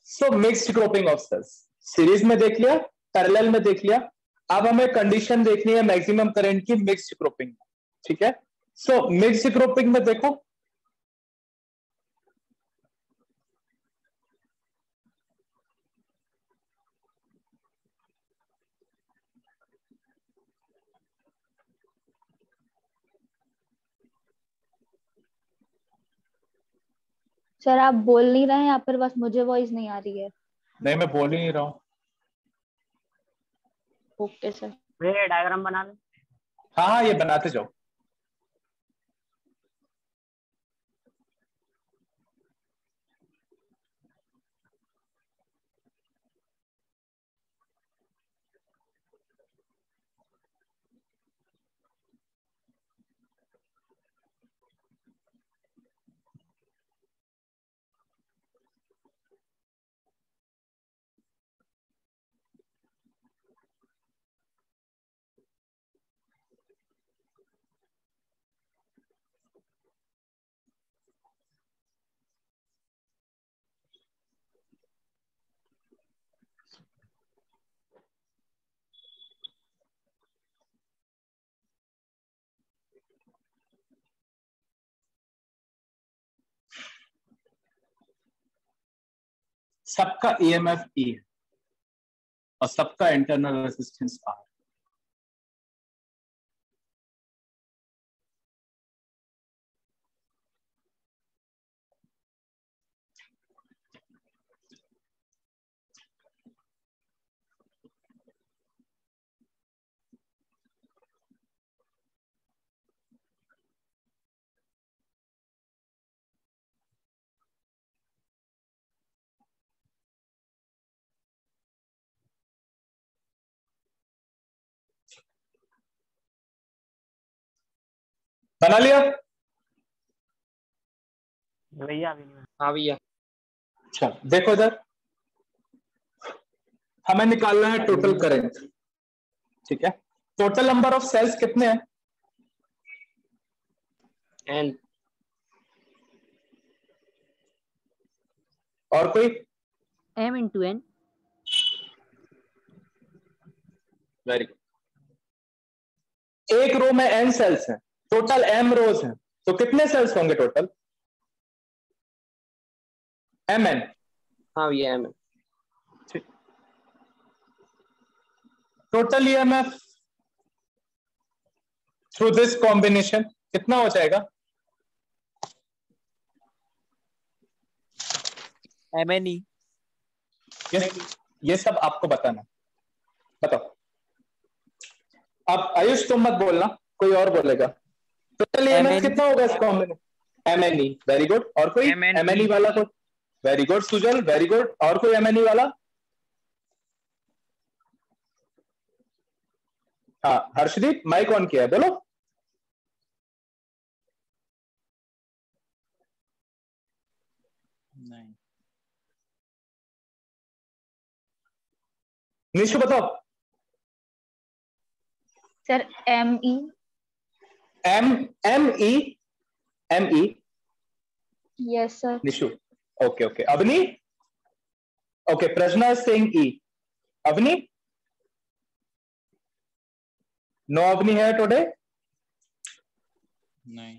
So mixed grouping of cells series में देख लिया, पैरेलल में देख लिया, अब हमें कंडीशन देखनी है मैक्सिमम करंट की मिक्स्ड ग्रुपिंग। ठीक है, सो मिक्स्ड ग्रुपिंग में देखो सर आप बोल नहीं रहे हैं यहाँ पर, बस मुझे वॉइस नहीं आ रही है। नहीं मैं बोल ही नहीं रहा हूँ। Okay sir. ये डायग्राम बना लो। हाँ हाँ ये बनाते जाओ। सबका ईएमएफ ई है और सबका इंटरनल रेजिस्टेंस आर। बना लिया भैया? हाँ भैया। अच्छा देखो इधर, हमें निकालना है टोटल करंट। ठीक है, टोटल नंबर ऑफ सेल्स कितने हैं? एन। और कोई? m into n। Very good. एक रो में n सेल्स हैं, टोटल m रोज हैं, तो कितने सेल्स होंगे टोटल? mn। हाँ भैया M. Total EMF through this combination कितना हो जाएगा? mne। ये सब आपको बताना। बताओ। अब आयुष तुम मत बोलना, कोई और बोलेगा। टोटल ईएमएफ कितना होगा इस कॉम्बिनेशन? एमएनई। Very good. और कोई एमएनई वाला? कोई? Very good Sujal, very good. और कोई एमएनई वाला? हाँ हर्षदीप, माइक ऑन किया है, बोलो। नहीं। निशु बताओ। Sir M E. M E. M E. Yes sir. Nishu okay okay. Avni? Okay, Pragya is saying E. Avni? No Avni है टुडे? नहीं।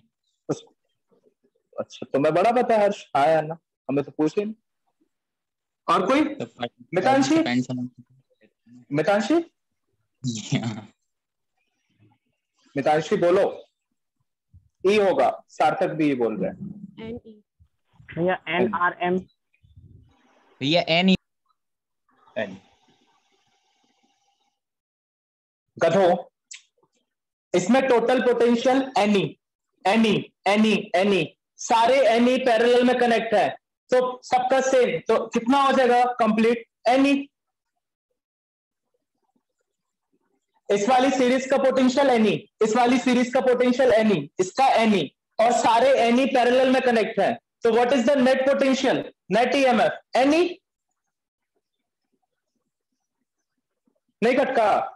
अच्छा तुम्हें बड़ा पता है हर्ष। हाँ या ना, हमें तो पूछ ही नहीं। और कोई? मितांशी? मितांशी? मितांशी बोलो। ई होगा, सार्थक भी ई बोल रहे हैं। N E. भैया एन आर एम। भैया एन ई। एन। गधो, इसमें total potential any any any any, सारे एनी पैरेलल में कनेक्ट है, तो सबका सेम, तो कितना हो जाएगा कंप्लीट? एनी। इस वाली सीरीज का पोटेंशियल एनी, इस वाली सीरीज का पोटेंशियल एनी, इसका एनी, और सारे एनी पैरेलल में कनेक्ट है, तो what is the net potential, net EMF? Any. नहीं कटका?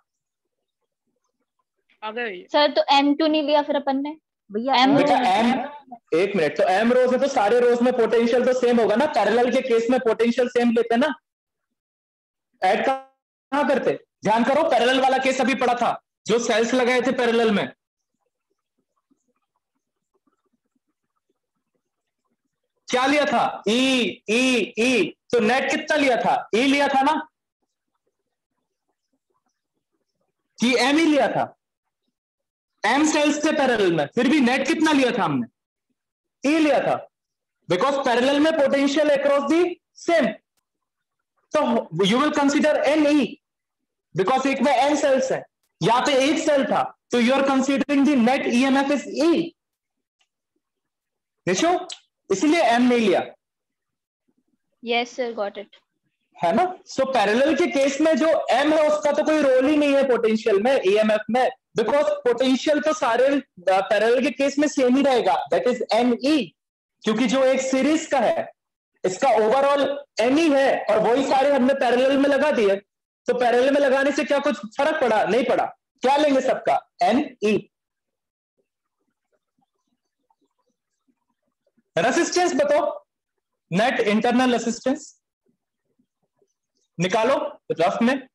सर तो M2 नहीं लिया फिर अपन ने? भैया बेटा एम, एक मिनट, तो एम रोज है तो सारे रोज में पोटेंशियल तो सेम होगा ना, पैरेलल के केस में पोटेंशियल सेम लेते हैं ना, ऐड कहां करते, ध्यान करो, पैरेलल वाला केस अभी पड़ा था, जो सेल्स लगाए थे पैरेलल में, क्या लिया था, ई ई ई, तो नेट कितना लिया था, ई लिया था ना, कि एम ही लिया था, एम सेल्स थे पैरेलल में, फिर भी नेट कितना लिया था हमने, ई लिया था, बिकॉज पैरेलल में पोटेंशियल अक्रॉस दी सेम, तो you will consider N E, because एक में एन सेल्स है, यहां पे एक सेल था, तो you are considering the net EMF is E, देखो इसलिए एम नहीं लिया। Yes sir, got it. है ना, सो पैरेलल के केस में जो एम है उसका तो कोई रोल ही नहीं है पोटेंशियल में, ईएमएफ में, बिकॉज पोटेंशियल तो सारे पैरेलल के केस में सेम ही रहेगा, दैट इज एन ई, क्योंकि जो एक सीरीज का है इसका ओवरऑल एन ही है, और वही सारे हमने पैरेलल में लगा दिए, तो पैरेलल में लगाने से क्या कुछ फर्क पड़ा, नहीं पड़ा, क्या लेंगे सबका एन ई। रेसिस्टेंस बताओ, नेट इंटरनल रेसिस्टेंस निकालो रफ में,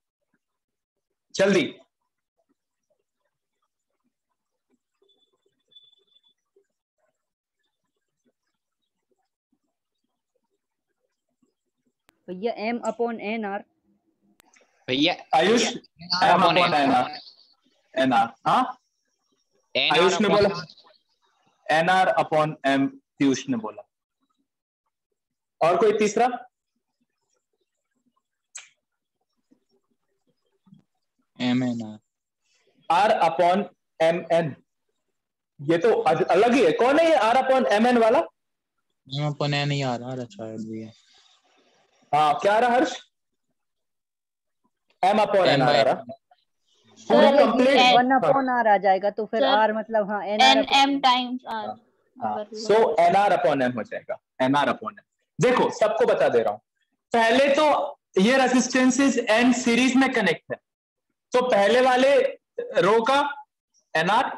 जल्दी। भैया एम अपॉन एन आर। भैया Ayush M upon N R, N R, हाँ आयुष ने बोला N R upon M, Piyush ने बोला, और कोई तीसरा, M N R upon M N, ये तो अलग ही है, कौन है ये आर अपॉन एम एन वाला, एम अपन एन ही आ रहा है शायद भैया, हाँ क्या रहा हर्ष, एम अपॉन एन आर आ रहा, पूरा कंप्लीट 1 अपॉन आर आ जाएगा, तो फिर आर मतलब हाँ N M times R, so N R upon M हो जाएगा, एन आर अपॉन एम। देखो सबको बता दे रहा हूं, पहले तो ये रेसिस्टेंसेस एन सीरीज में कनेक्ट है, तो पहले वाले रो का एन आर,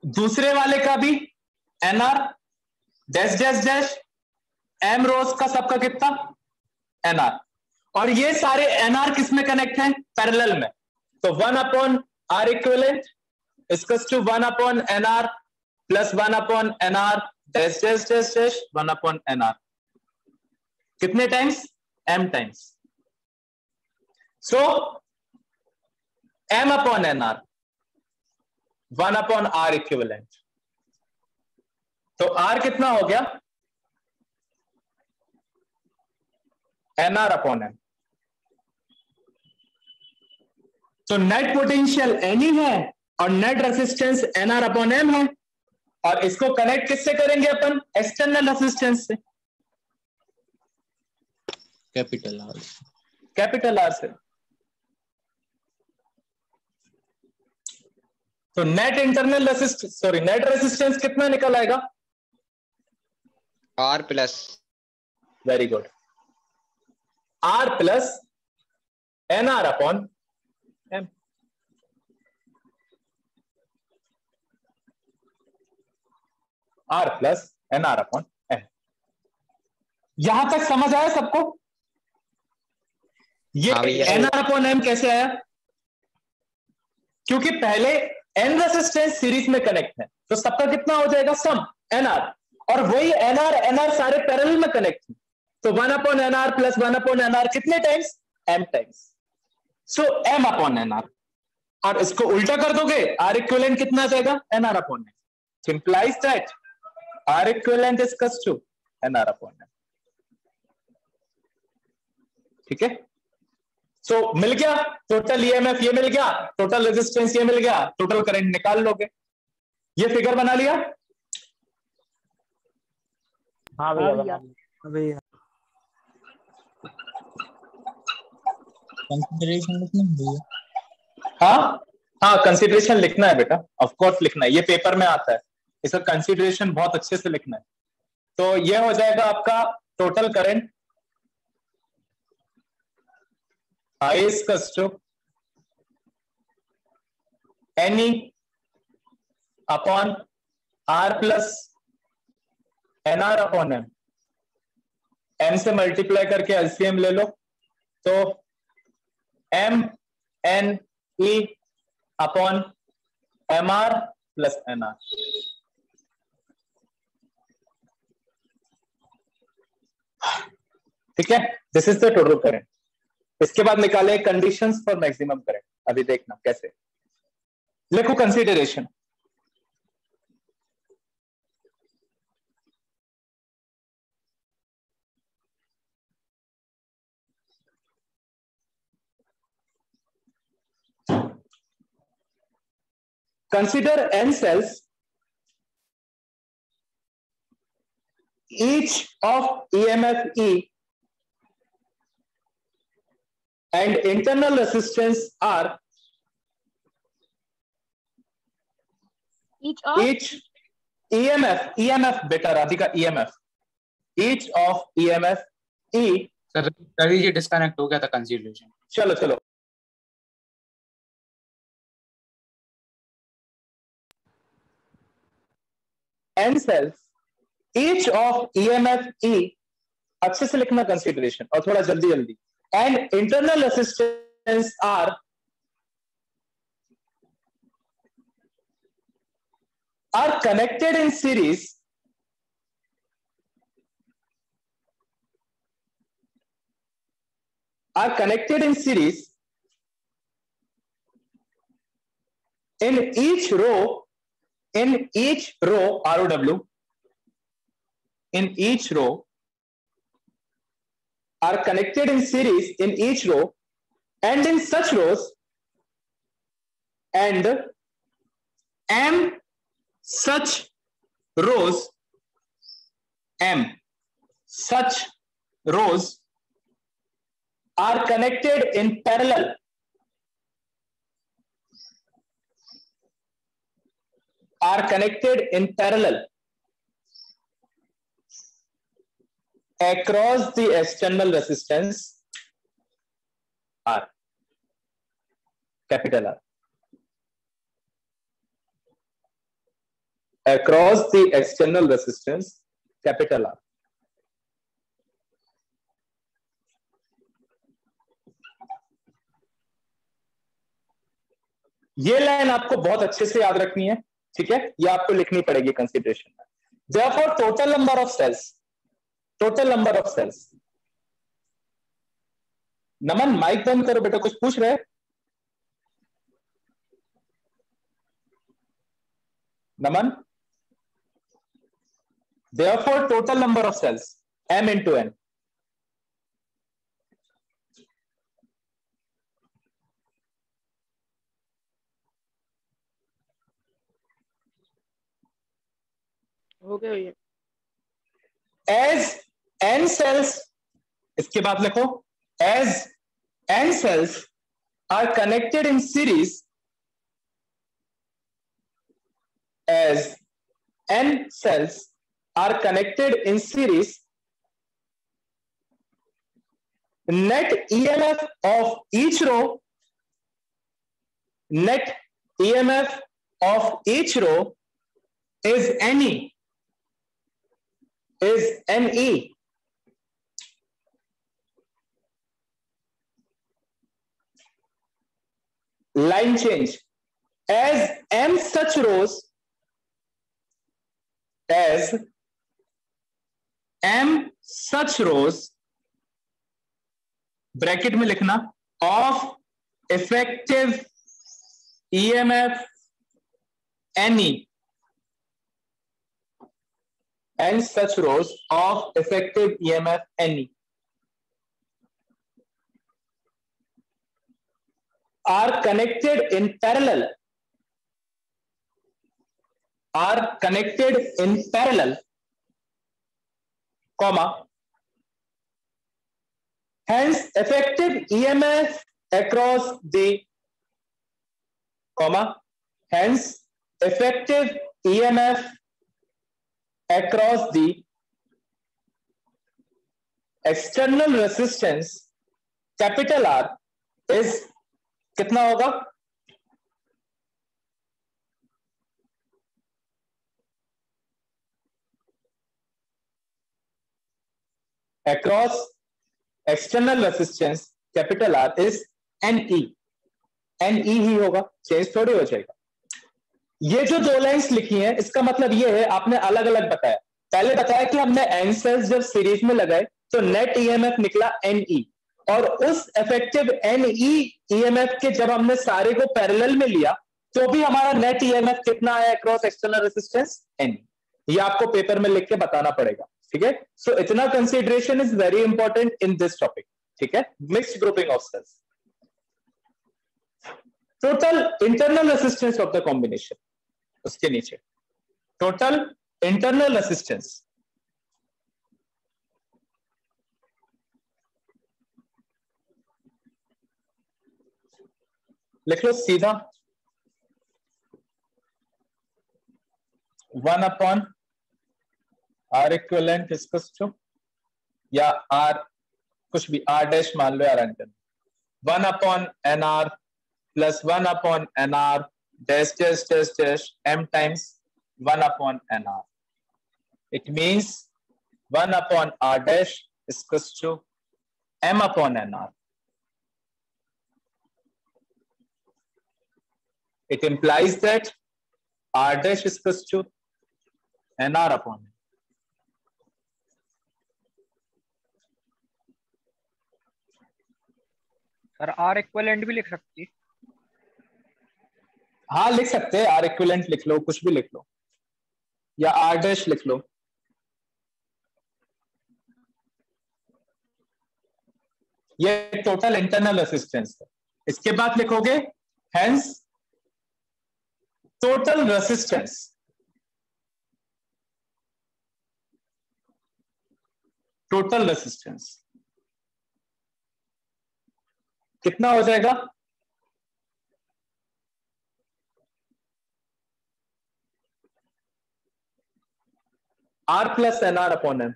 दूसरे वाले का भी N R, dash dash dash, M रोज का सबका कितना एन आर, और ये सारे एन आर किस में कनेक्ट हैं, पैरेलल में, तो 1 upon R equivalent equals to 1 upon N R plus 1 upon N R dash dash dash dash 1 upon N R, कितने times, M times, so M upon N R 1 upon R equivalent, तो R कितना हो गया, N R upon M, तो net potential N ही है और net resistance N R upon M है, और इसको कनेक्ट किससे करेंगे अपन, एक्सटर्नल रेसिस्टेंस से, कैपिटल आर, कैपिटल आर से, तो net internal resistance, sorry net resistance कितना निकल आएगा, R plus, very good, R plus N R upon M, R plus N R upon M, यहां तक समझ आया सबको, ये एन आर अपॉन एम कैसे आया, क्योंकि पहले एन रेसिस्टेंस सीरीज में कनेक्ट है, तो सबका कितना हो जाएगा सम एन आर, और वही एन आर सारे पैरेलल में कनेक्ट है, तो 1 upon N R plus 1 upon N R कितने times, M times, so M upon N R, और इसको उल्टा कर दोगे आर इक्विवेलेंट कितना आ जाएगा, N R upon M, simplify that R equivalent is equals to N R upon M, ठीक है, सो मिल गया टोटल ईएमएफ, ये मिल गया टोटल रेजिस्टेंस, ये मिल गया, टोटल करंट निकाल लोगे, ये फिगर बना लिया, हाँ भैया, भैया कंसीडरेशन लिखना है भैया, हाँ कंसीडरेशन लिखना है बेटा, ऑफ कोर्स लिखना है, ये पेपर में आता है, इसका कंसीडरेशन बहुत अच्छे से लिखना है, तो ये हो जाएगा आपका total current I is equals to NE upon R plus N R upon M, M से मल्टीप्लाई करके एलसीएम ले लो, तो M N E upon M R plus N R. ठीक है, this is the total current. इसके बाद निकाले कंडीशंस फॉर मैक्सिमम करंट। अभी देखना कैसे, लिखो consideration. Consider n cells, each of EMF E and internal resistance R, each of EMF बेटा Radhika, EMF, each of EMF E। Sir Ravi ji disconnect हो गया था कंसीडरेशन। चलो n cells, each of EMF E, अच्छे से लिखना कंसीडरेशन और थोड़ा जल्दी जल्दी, and internal resistance R are connected in series in each row ROW, in each row are connected in series in each row, and in such rows, and m such rows are connected in parallel across the external resistance R, capital R, across the external resistance capital R। ये line आपको बहुत अच्छे से याद रखनी है, ठीक है, ये आपको लिखनी पड़ेगी कंसीडरेशन में। Therefore total number of cells, Naman mike बंद करो बेटा, कुछ पूछ रहे? नमन, therefore total number of cells m into n, हो गया ये। as n cells, इसके बाद लिखो as n cells are connected in series, as n cells are connected in series, net EMF of each row is NE, line change, as m such rows bracket में लिखना of effective EMF NE, and such rows of effective EMF NE are connected in parallel, comma, hence effective EMF across the, comma, hence effective EMF across the external resistance capital R is कितना होगा? across external resistance capital R is NE. NE ही होगा, change थोड़ी हो जाएगा। ये जो दो lines लिखी हैं इसका मतलब ये है, आपने अलग अलग बताया। पहले बताया कि हमने N सेल्स जब सीरीज में लगाए तो नेट ईएमएफ निकला NE, और उस इफेक्टिव NE ईएमएफ के जब हमने सारे को पैरेलल में लिया तो भी हमारा नेट ईएमएफ कितना आया अक्रॉस एक्सटर्नल रेजिस्टेंस NE। ये आपको पेपर में लिख के बताना पड़ेगा, ठीक है। सो इतना consideration is very important in this topic, ठीक है। Mixed grouping of cells, total internal resistance of the combination, उसके नीचे टोटल इंटरनल रेजिस्टेंस, लिख लो सीधा 1 upon R equivalent equals to, या R कुछ भी R डैश मान लो यार, 1 upon NR plus 1 upon NR dash dash dash dash M times 1 upon NR. It means 1 upon R dash is equals to M upon NR. It implies that R dash is equals to NR upon M. Sir R equivalent भी लिख सकती है? हाँ लिख सकते हैं, R equivalent लिख लो, कुछ भी लिख लो, या R dash लिख लो। ये टोटल इंटरनल रेजिस्टेंस है। इसके बाद लिखोगे hence total resistance, total resistance कितना हो जाएगा? R plus NR upon M।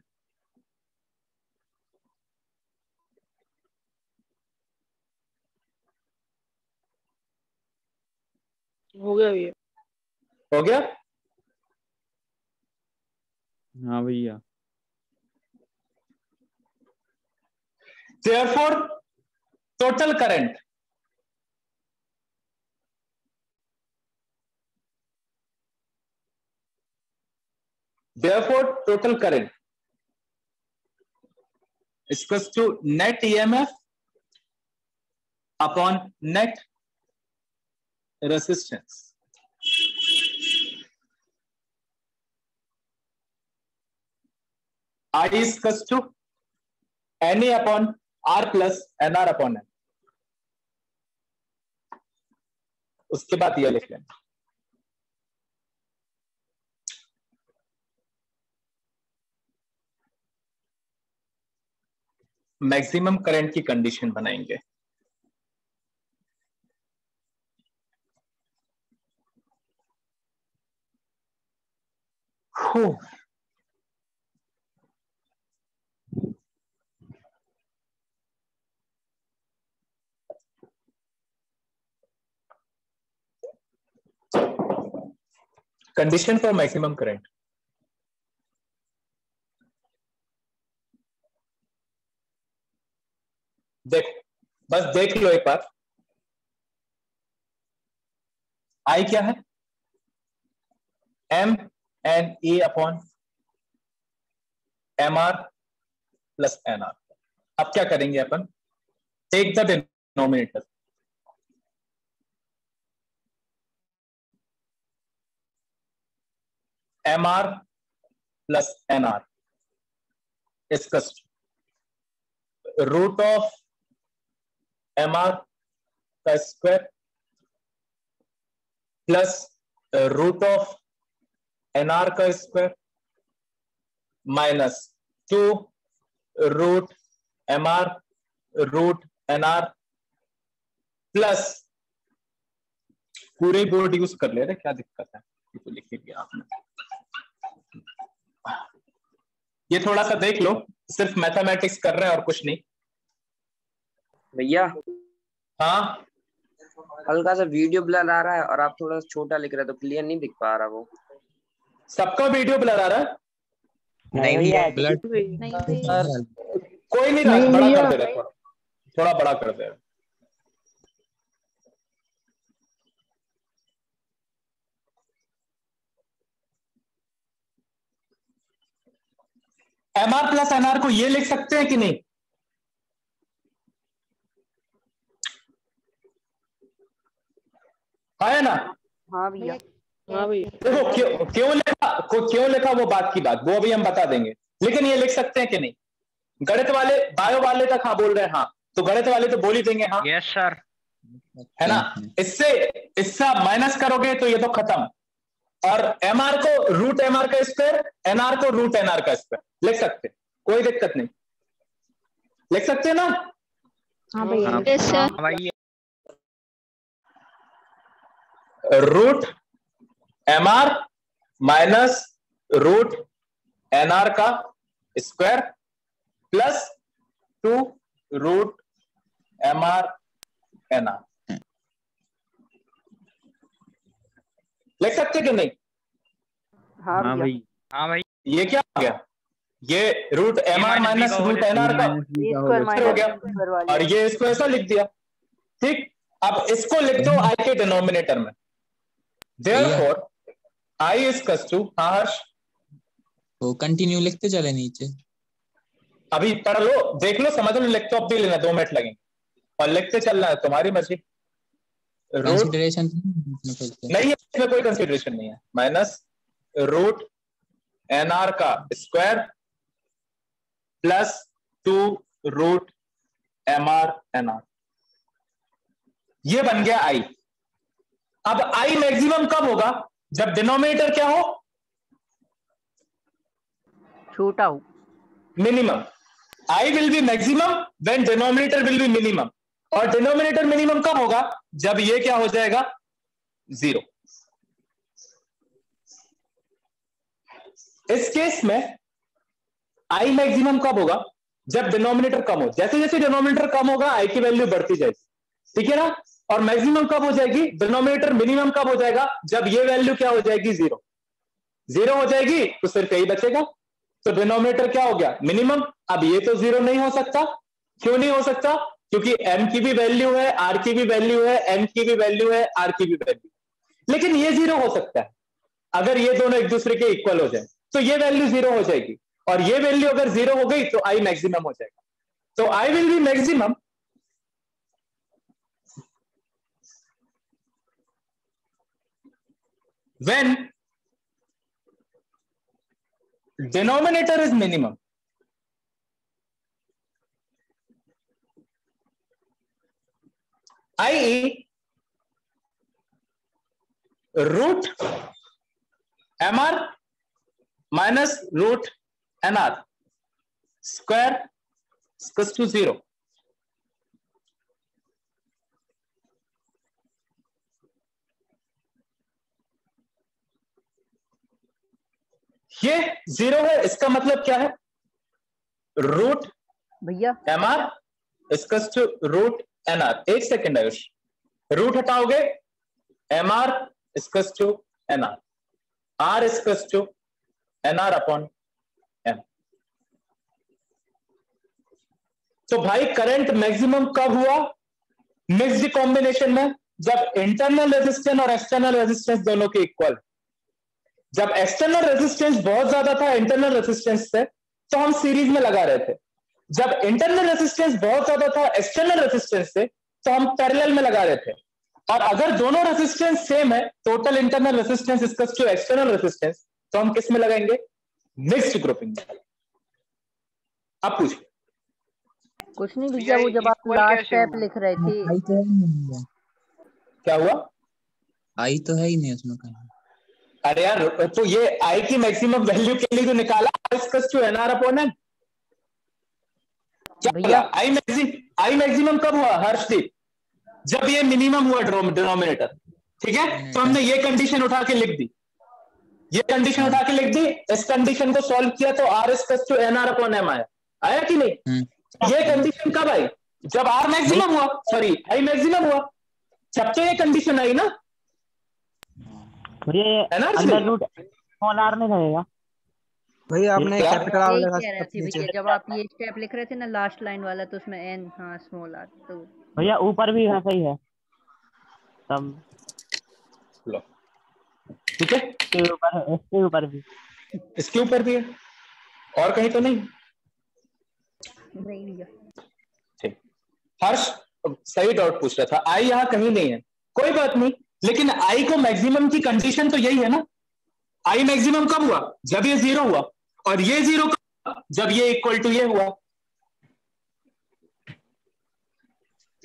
हो गया भैया। हो गया? हाँ भैया। Therefore, total current is equals to net EMF upon net resistance. I is equals to NE upon R plus NR upon M. उसके बाद ये लिख लेना, मैक्सिमम करंट की कंडीशन बनाएंगे। कंडीशन फॉर मैक्सिमम करंट, देख बस देख लो एक बार। आई क्या है? M N E upon MR plus NR। अब क्या करेंगे अपन? Take the denominator, MR plus NR इसका रूट ऑफ MR का square plus root of NR का square minus 2 root MR root NR plus पूरे बोर्ड यूज कर ले रहे, क्या दिक्कत है? ये तो लिख दिया आपने। ये थोड़ा सा देख लो, सिर्फ मैथमेटिक्स कर रहे हैं और कुछ नहीं। भैया हाँ हल्का सा वीडियो ब्लर आ रहा है और आप थोड़ा छोटा लिख रहे हो तो क्लियर नहीं दिख पा रहा वो। सबका वीडियो ब्लर आ रहा है? नहीं भैया नहीं भैया। कोई नहीं रहा, बड़ा कर दे रहे, थोड़ा बड़ा कर दे रहे। MR प्लस NR को ये लिख सकते हैं कि नहीं? है ना? हाँ भैया। हाँ भैया। देखो क्यों लिखा वो बात की बात, वो अभी हम बता देंगे, लेकिन ये लिख सकते हैं कि नहीं? गणित वाले, बायो वाले तक हाँ बोल रहे हैं, हाँ तो गणित वाले तो बोल ही देंगे हाँ। Yes sir. है ना? इससे आप माइनस करोगे तो ये तो खत्म। और MR को रूट MR का स्क्वायर, NR को रूट NR का स्क्वायर लिख सकते, कोई दिक्कत नहीं, लिख सकते हैं ना? हाँ भैया। हाँ भाई। Root MR minus root NR का square plus 2 root MR NR लिख सकते कि नहीं? हाँ हाँ भैया। भाई। हाँ भाई। ये क्या हो गया? ये root MR minus root NR का स्क्वायर हो गया, माइनस और ये इसको ऐसा लिख दिया। ठीक, अब इसको लिख दो I के डिनोमिनेटर में। Therefore I is equals to, हाँ हर्ष तो कंटिन्यू लिखते चले नीचे। अभी पढ़ लो, देख लो, समझ लो, लिख तो अब भी लेना, 2 मिनट लगेंगे, और लिखते चलना है, तुम्हारी मर्जी। कंसीडरेशन नहीं है इसमें, कोई कंसीडरेशन नहीं है। माइनस रूट NR का square plus 2 root MR NR, ये बन गया I। अब I मैक्सिमम कब होगा? जब डिनोमिनेटर क्या हो? छोटा हो। Minimum. I will be maximum when denominator will be minimum, और डिनोमिनेटर मिनिमम कब होगा? जब ये क्या हो जाएगा? 0। इस केस में I मैक्सिमम कब होगा? जब डिनोमिनेटर कम हो। जैसे जैसे डिनोमिनेटर कम होगा I की वैल्यू बढ़ती जाएगी, ठीक है ना? और मैक्सिमम कब हो जाएगी? डिनोमिनेटर मिनिमम कब हो जाएगा? जब ये वैल्यू क्या हो जाएगी? 0 हो जाएगी, तो सिर्फ यही बचेगा। तो डिनोमिनेटर क्या हो गया? मिनिमम। अब ये तो 0 नहीं हो सकता। क्यों नहीं हो सकता? क्योंकि M की भी वैल्यू है, R की भी वैल्यू है, N की भी वैल्यू है, R की भी वैल्यू। लेकिन ये 0 हो सकता है अगर ये दोनों एक दूसरे के इक्वल हो जाए, तो ये वैल्यू 0 हो जाएगी, और ये वैल्यू अगर 0 हो गई तो I मैक्सिमम हो जाएगा। तो I will be maximum when denominator is minimum, i.e. root MR minus root NR square is equals to 0। ये 0 है, इसका मतलब क्या है? रूट भैया MR equals to root NR। एक सेकेंड आयुष, रूट हटाओगे MR equals to NR, R equals to NR upon M। तो भाई करंट मैक्सिमम कब हुआ? मिक्स्ड कॉम्बिनेशन में, जब इंटरनल रेजिस्टेंस और एक्सटर्नल रेजिस्टेंस दोनों के इक्वल। जब एक्सटर्नल रेजिस्टेंस बहुत ज्यादा था इंटरनल रेजिस्टेंस से, तो हम सीरीज में लगा रहे थे। जब इंटरनल रेजिस्टेंस बहुत ज्यादा था एक्सटर्नल रेजिस्टेंस से, तो हम पैरेलल में लगा रहे थे। और अगर दोनों रेजिस्टेंस सेम है, total internal resistance equals to external resistance, तो हम किस में लगाएंगे? मिक्स्ड ग्रुपिंग में। अब पूछिए। कुछ नहीं भैया, वो जब आप लास्ट स्टेप लिख रहे थे। क्या हुआ? आई तो है ही नहीं उसमें कहीं। अरे यार, तो ये I की मैक्सिमम वैल्यू के लिए जो निकाला NR अपॉन M, भैया I मैक्सिमम कब हुआ हर्षदीप? जब ये मिनिमम हुआ डिनोमिनेटर, ठीक है? तो हमने ये कंडीशन उठा के लिख दी, ये कंडीशन उठा के लिख दी। इस कंडीशन को सॉल्व किया तो R NR अपॉन M आया कि नहीं? ये कंडीशन कब आई? जब R मैक्सिमम हुआ, सॉरी I मैक्सिमम हुआ, जब तो ये कंडीशन आई ना, ये अंडर रूट स्मॉल r में रहेगा। भैया आपने क्या? कैपिटल आर यही लिखा कह रहे थे नीचे। भैया, जब आप ये स्टेप लिख रहे थे ना लास्ट लाइन वाला, तो उसमें एन, हाँ स्मॉल आर, तो भैया ऊपर भी वैसा ही है तब। लो, ठीक है, इसके ऊपर भी, इसके ऊपर भी है, और कहीं तो नहीं? नहीं भैया। ठीक, हर्ष सही डाउट पूछ रहा था, आई यहाँ कहीं नहीं है, कोई बात नहीं, लेकिन आई को मैक्सिमम की कंडीशन तो यही है ना। आई मैक्सिमम कब हुआ? जब ये 0 हुआ, और ये 0 कब हुआ? जब ये इक्वल टू ये हुआ।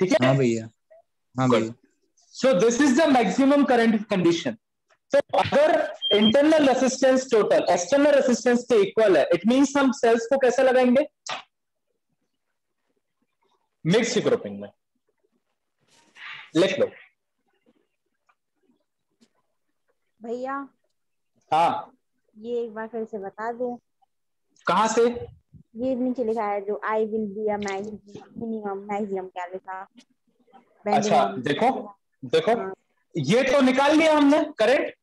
ठीक है, हाँ भैया, हाँ भैया। सो this is the maximum current condition. तो अगर internal resistance total external resistance के इक्वल है, इट मींस हम सेल्स को कैसे लगाएंगे? मिक्स्ड ग्रुपिंग में। लिख लो भैया। हाँ, ये एक बार फिर से बता दो। कहां से? ये नीचे लिखा है जो I will be a minimum maximum, क्या लिखा? अच्छा देखो देखो, ये तो निकाल लिया हमने, करेक्ट,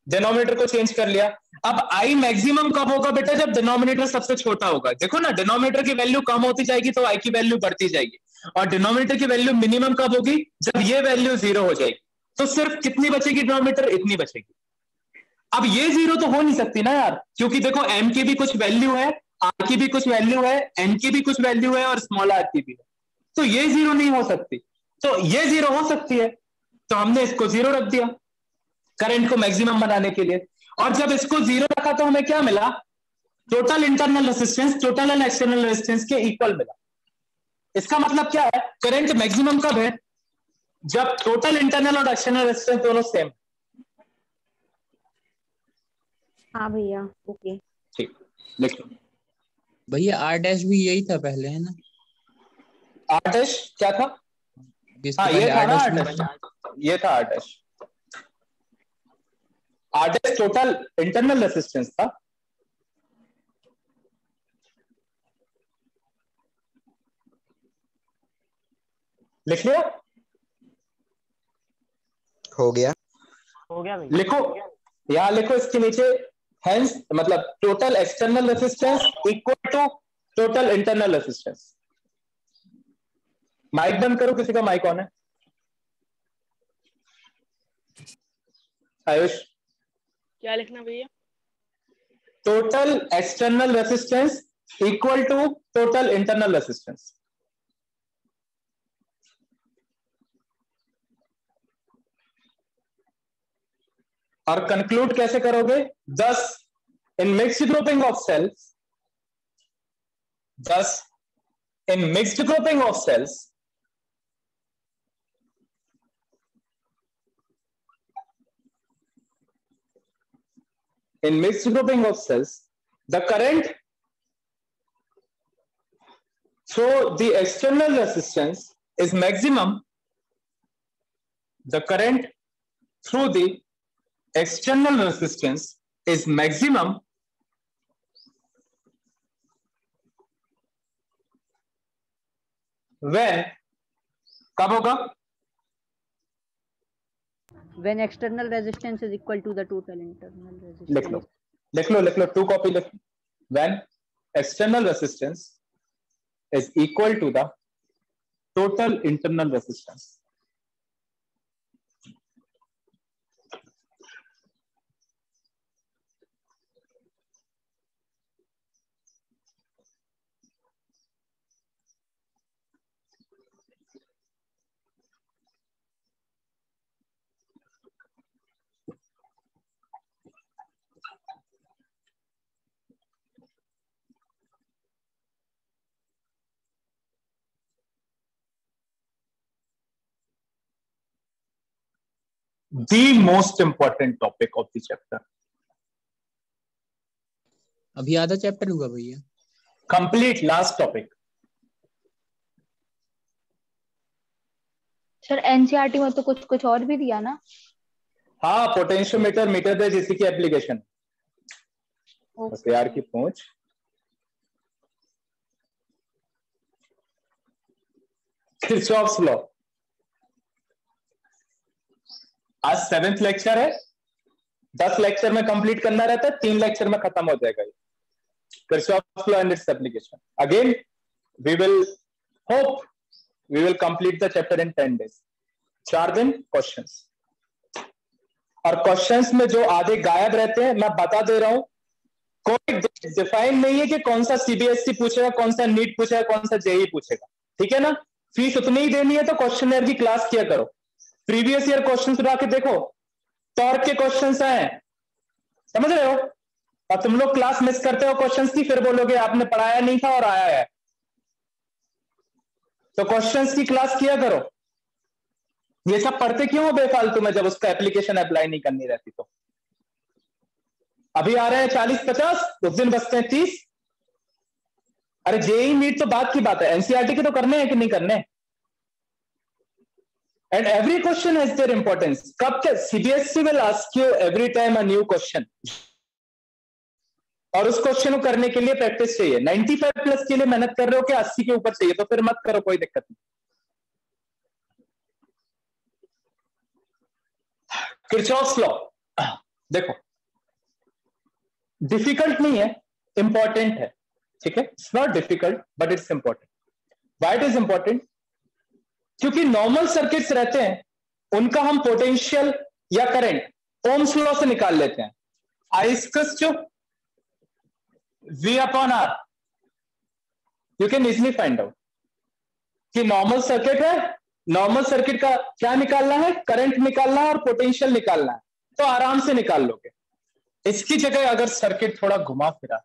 डिनोमिनेटर को चेंज कर लिया। अब आई मैक्सिमम कब होगा बेटा? जब डिनोमिनेटर सबसे छोटा होगा। देखो ना, डिनोमिनेटर की वैल्यू कम होती जाएगी तो आई की वैल्यू बढ़ती जाएगी, और डिनोमिनेटर की वैल्यू मिनिमम कब होगी? जब ये वैल्यू 0 हो जाएगी। तो सिर्फ कितनी बचेगी डिनोमिनेटर? इतनी बचेगी। अब ये 0 तो हो नहीं सकती ना यार, क्योंकि देखो एम की भी कुछ वैल्यू है, आर की भी कुछ वैल्यू है, एन की भी कुछ वैल्यू है, और स्मॉल आर की भी है, तो ये 0 नहीं हो सकती। तो ये 0 हो सकती है, तो हमने इसको 0 रख दिया करंट को मैक्सिमम बनाने के लिए। और जब इसको 0 रखा तो हमें क्या मिला? Total internal resistance total and external resistance के इक्वल मिला। इसका मतलब क्या है? करंट मैक्सिमम कब है? जब टोटल इंटरनल और एक्सटर्नल रेसिस्टेंस दोनों सेम। हाँ भैया, ओके, ठीक, लिख लो भैया आर डैश भी यही था पहले, है ना? आर डैश क्या था? हाँ ये था ना आर डैश, ये था R dash. R dash total internal resistance था। लिख लिया? हो गया भैया। लिखो, यहां लिखो इसके नीचे, हेंस मतलब total external resistance equal to total internal resistance. Mike बंद करो, किसी का माइक ऑन है? आयुष, क्या लिखना भैया? Total external resistance equal to total internal resistance. और कंक्लूड कैसे करोगे? thus in mixed grouping of cells, thus in mixed grouping of cells, in mixed grouping of cells, the current through the external resistance is maximum. The current through the external resistance is maximum when, कब होगा? When external resistance is equal to the total internal resistance. लिख लो लिख लो लिख लो, 2 copy लिख लो। when external resistance is equal to the total internal resistance. The most important topic of the chapter. अभी आधा chapter हुआ भैया। Complete last topic. Sir NCERT में तो कुछ कुछ और भी दिया ना? हाँ, पोटेंशियोमीटर, मीटर बेस, इसी की एप्लीकेशन। यार की पहुंच। Kirchhoff's law. आज 7th लेक्चर है, 10 लेक्चर में कंप्लीट करना रहता है, 3 लेक्चर में खत्म हो जाएगा ये। Kirchhoff's law and its application. Again, we will complete the chapter in 10 days. 4 दिन क्वेश्चंस, और क्वेश्चंस में जो आधे गायब रहते हैं, मैं बता दे रहा हूं, कोई डिफाइन नहीं है कि कौन सा सीबीएसई पूछेगा, कौन सा नीट पूछेगा, कौन सा जेई पूछेगा, ठीक है ना। फीस उतनी ही देनी है तो क्वेश्चनर की क्लास किया करो, प्रीवियस ईयर क्वेश्चन उठा के देखो, टॉर्क के क्वेश्चंस आए, समझ रहे हो। और तुम लोग क्लास मिस करते हो क्वेश्चंस की, फिर बोलोगे आपने पढ़ाया नहीं था और आया है। तो क्वेश्चंस की क्लास किया करो। ये सब पढ़ते क्यों हो बेफालतू में, जब उसका एप्लीकेशन अप्लाई नहीं करनी रहती तो। अभी आ रहे हैं 40-50, उस दिन बचते हैं 30। अरे जेई नीट तो बात की बात है, एनसीईआरटी के तो करने हैं कि नहीं करने। And every question has their importance. कब तक CBSE will ask you every time a new question, और उस क्वेश्चन को करने के लिए प्रैक्टिस चाहिए। 95 प्लस के लिए मेहनत कर रहे हो कि 80 के ऊपर चाहिए, तो फिर मत करो, कोई दिक्कत नहीं। किरचॉफ्स लॉ देखो, डिफिकल्ट नहीं है, इंपॉर्टेंट है, ठीक है। It's not difficult but it's important. Why it is important? क्योंकि नॉर्मल सर्किट्स रहते हैं, उनका हम पोटेंशियल या करंट ओम्स लॉ से निकाल लेते हैं। I equals to V upon R। You can easily find out कि नॉर्मल सर्किट है, नॉर्मल सर्किट का क्या निकालना है, करंट निकालना है और पोटेंशियल निकालना है, तो आराम से निकाल लोगे। इसकी जगह अगर सर्किट थोड़ा घुमा फिरा,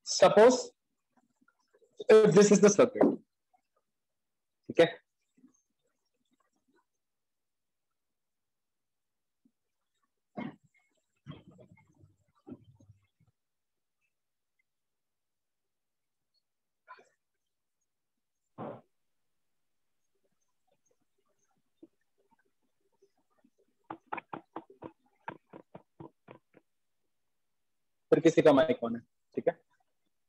suppose if this is the circuit, ठीक है। फिर किसी का माइक ऑन है, ठीक है।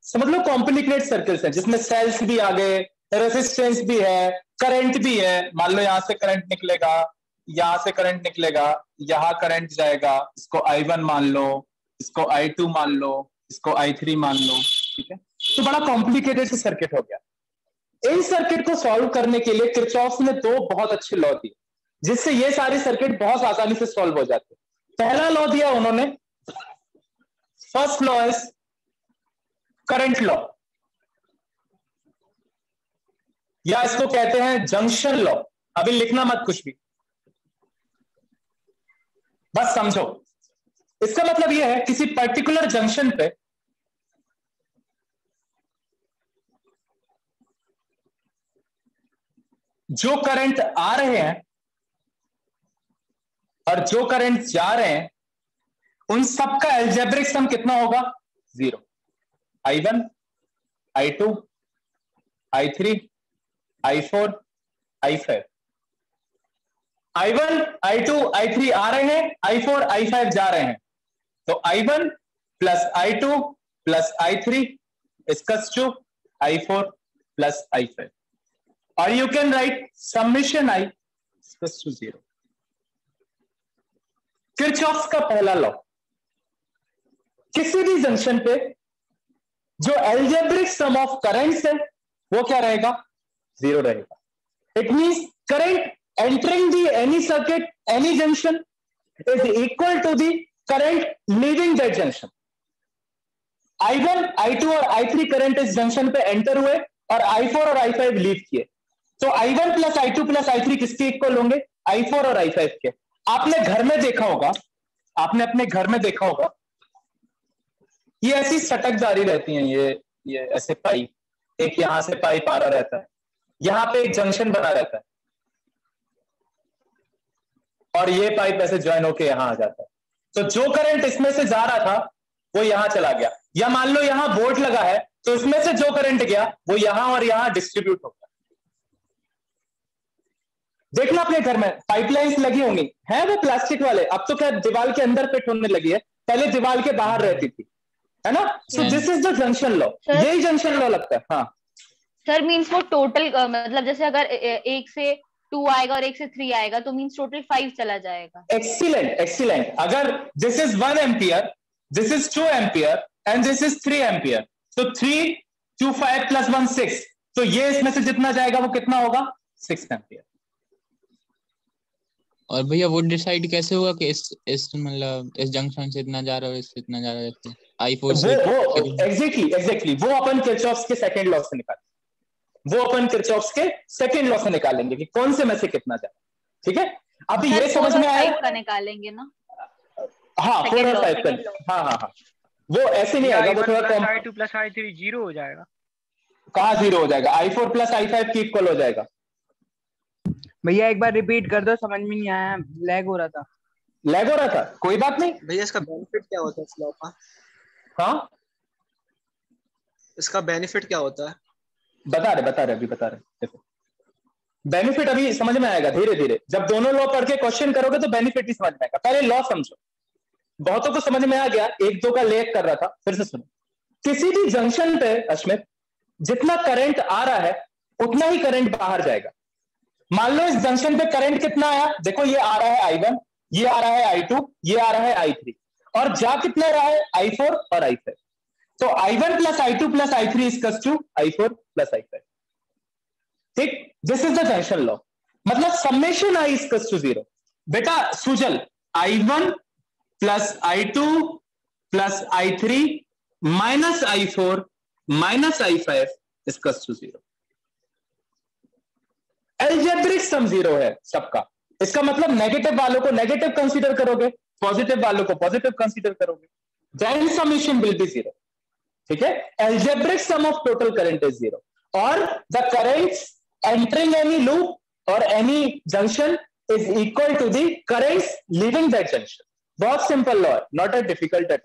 समझ लो कॉम्प्लिकेटेड सर्किल्स हैं जिसमें सेल्स भी आ गए, रेजिस्टेंस भी है, करंट भी है। मान लो यहां से करंट निकलेगा, यहां से करंट निकलेगा, यहां करंट जाएगा, इसको I1 मान लो, इसको I2 मान लो, इसको I3 मान लो, ठीक है। तो बड़ा कॉम्प्लिकेटेड सा सर्किट हो गया। इन सर्किट को सॉल्व करने के लिए किरचॉफ ने 2 बहुत अच्छे लॉ दिए, जिससे ये सारे सर्किट बहुत आसानी से सॉल्व हो जाते। पहला लॉ दिया उन्होंने, first law is current law, या इसको कहते हैं जंक्शन लॉ। अभी लिखना मत कुछ भी, बस समझो। इसका मतलब यह है किसी पर्टिकुलर जंक्शन पे जो करंट आ रहे हैं और जो करंट जा रहे हैं, उन सबका एल्जेब्रिक सम कितना होगा? 0। I1, I2, I3, I4, I5। I1, I2, I3 आ रहे हैं, I4, I5 जा रहे हैं, तो I1 plus I2 plus I3 equals to I4 plus I5, और you can write summation I equals to 0। Kirchhoff का पहला लॉ, किसी भी जंक्शन पे जो एल्जेब्रिक सम ऑफ करंट्स है वो क्या रहेगा? 0 रहेगा। It means current entering the any circuit, any junction is equal to the current leaving that junction। I1, I2 और I3 करंट इस जंक्शन पे एंटर हुए और I4 और I5 लीव किए, तो I1 plus I2 plus I3 किसके equal होंगे? I4 और I5 के। आपने घर में देखा होगा, आपने अपने घर में देखा होगा, ये ऐसी सटकदारी रहती हैं, ये ऐसे पाइप, एक यहां से पाइप आ रहा रहता है, यहां पे एक जंक्शन बना रहता है, और ये पाइप ऐसे ज्वाइन होके यहां आ जाता है। तो जो करंट इसमें से जा रहा था वो यहां चला गया। या मान लो यहां बोर्ड लगा है तो इसमें से जो करंट गया वो यहां और यहां डिस्ट्रीब्यूट होगा। देखना अपने घर में पाइपलाइंस लगी होंगी, है वो प्लास्टिक वाले, अब तो क्या दीवार के अंदर फिट होने लगी है, पहले दीवार के बाहर रहती थी, है ना। सो this is the junction law, यही जंक्शन लॉ लगता है। हाँ सर मींस वो टोटल मतलब जैसे अगर 1 से 2 आएगा और 1 से 3 आएगा तो मींस टोटल 5 चला जाएगा। Excellent excellent. अगर this is 1 ampere, this is 2 ampere and this is 3 ampere, तो 3 2 5 प्लस 1 6, तो ये इसमें से जितना जाएगा वो कितना होगा 6 एम्पियर। और भैया वो डिसाइड कैसे होगा कि इस मतलब इस जंक्शन से इतना जा रहा है, इससे इतना जा रहा है, I4 से वो एग्जैक्टली वो अपन किरचॉफ के सेकंड लॉ से निकालेंगे, वो अपन किरचॉफ के सेकंड लॉ से निकालेंगे कि कौन से में से कितना जाए। ठीक है, अभी ये समझ में आया का निकालेंगे ना। हाँ 4 और 5 का, हाँ वो ऐसे नहीं आएगा, वो थोड़ा कम। I2 प्लस I3 0 हो जाएगा। कहाँ 0 हो जाएगा, I4 प्लस I5 की इक्वल हो जाएगा। भैया एक बार रिपीट कर दो, समझ में नहीं आया, लैग हो रहा था। कोई बात नहीं भैया। इसका बेनिफिट क्या होता है इस लॉ का? हाँ इसका बेनिफिट क्या होता है? बता रहे देखो, बेनिफिट अभी समझ में आएगा धीरे धीरे, जब दोनों लॉ पढ़ के क्वेश्चन करोगे तो बेनिफिट ही समझ में आएगा। पहले लॉ समझो, बहुतों को समझ में आ गया, 1-2 का लेख कर रहा था, फिर से सुनो। किसी भी जंक्शन पे अश्मित जितना करंट आ रहा है उतना ही करंट बाहर जाएगा। मान लो इस जंक्शन पे करंट कितना आया, देखो ये आ रहा है I1, ये आ रहा है I2, ये आ रहा है I3, और जा कितना रहा है I4 और I5। तो I1 plus I2 plus I3 equals to I4 plus I5। ठीक, this is the junction law, मतलब समेशन I इक्वल्स टू 0। बेटा Sujal, I1 plus I2 plus I3 minus I4 minus I5 equals to 0। Algebraic sum 0 है सबका, इसका मतलब negative वालों को negative consider करोगे, पॉजिटिव वालों को पॉजिटिव कंसीडर करोगे, देन समेशन विल बी 0। ठीक है, algebraic sum of total current is 0 और the currents entering any loop और any junction is equal to the currents leaving that junction. बहुत सिंपल लॉ है, not a difficult at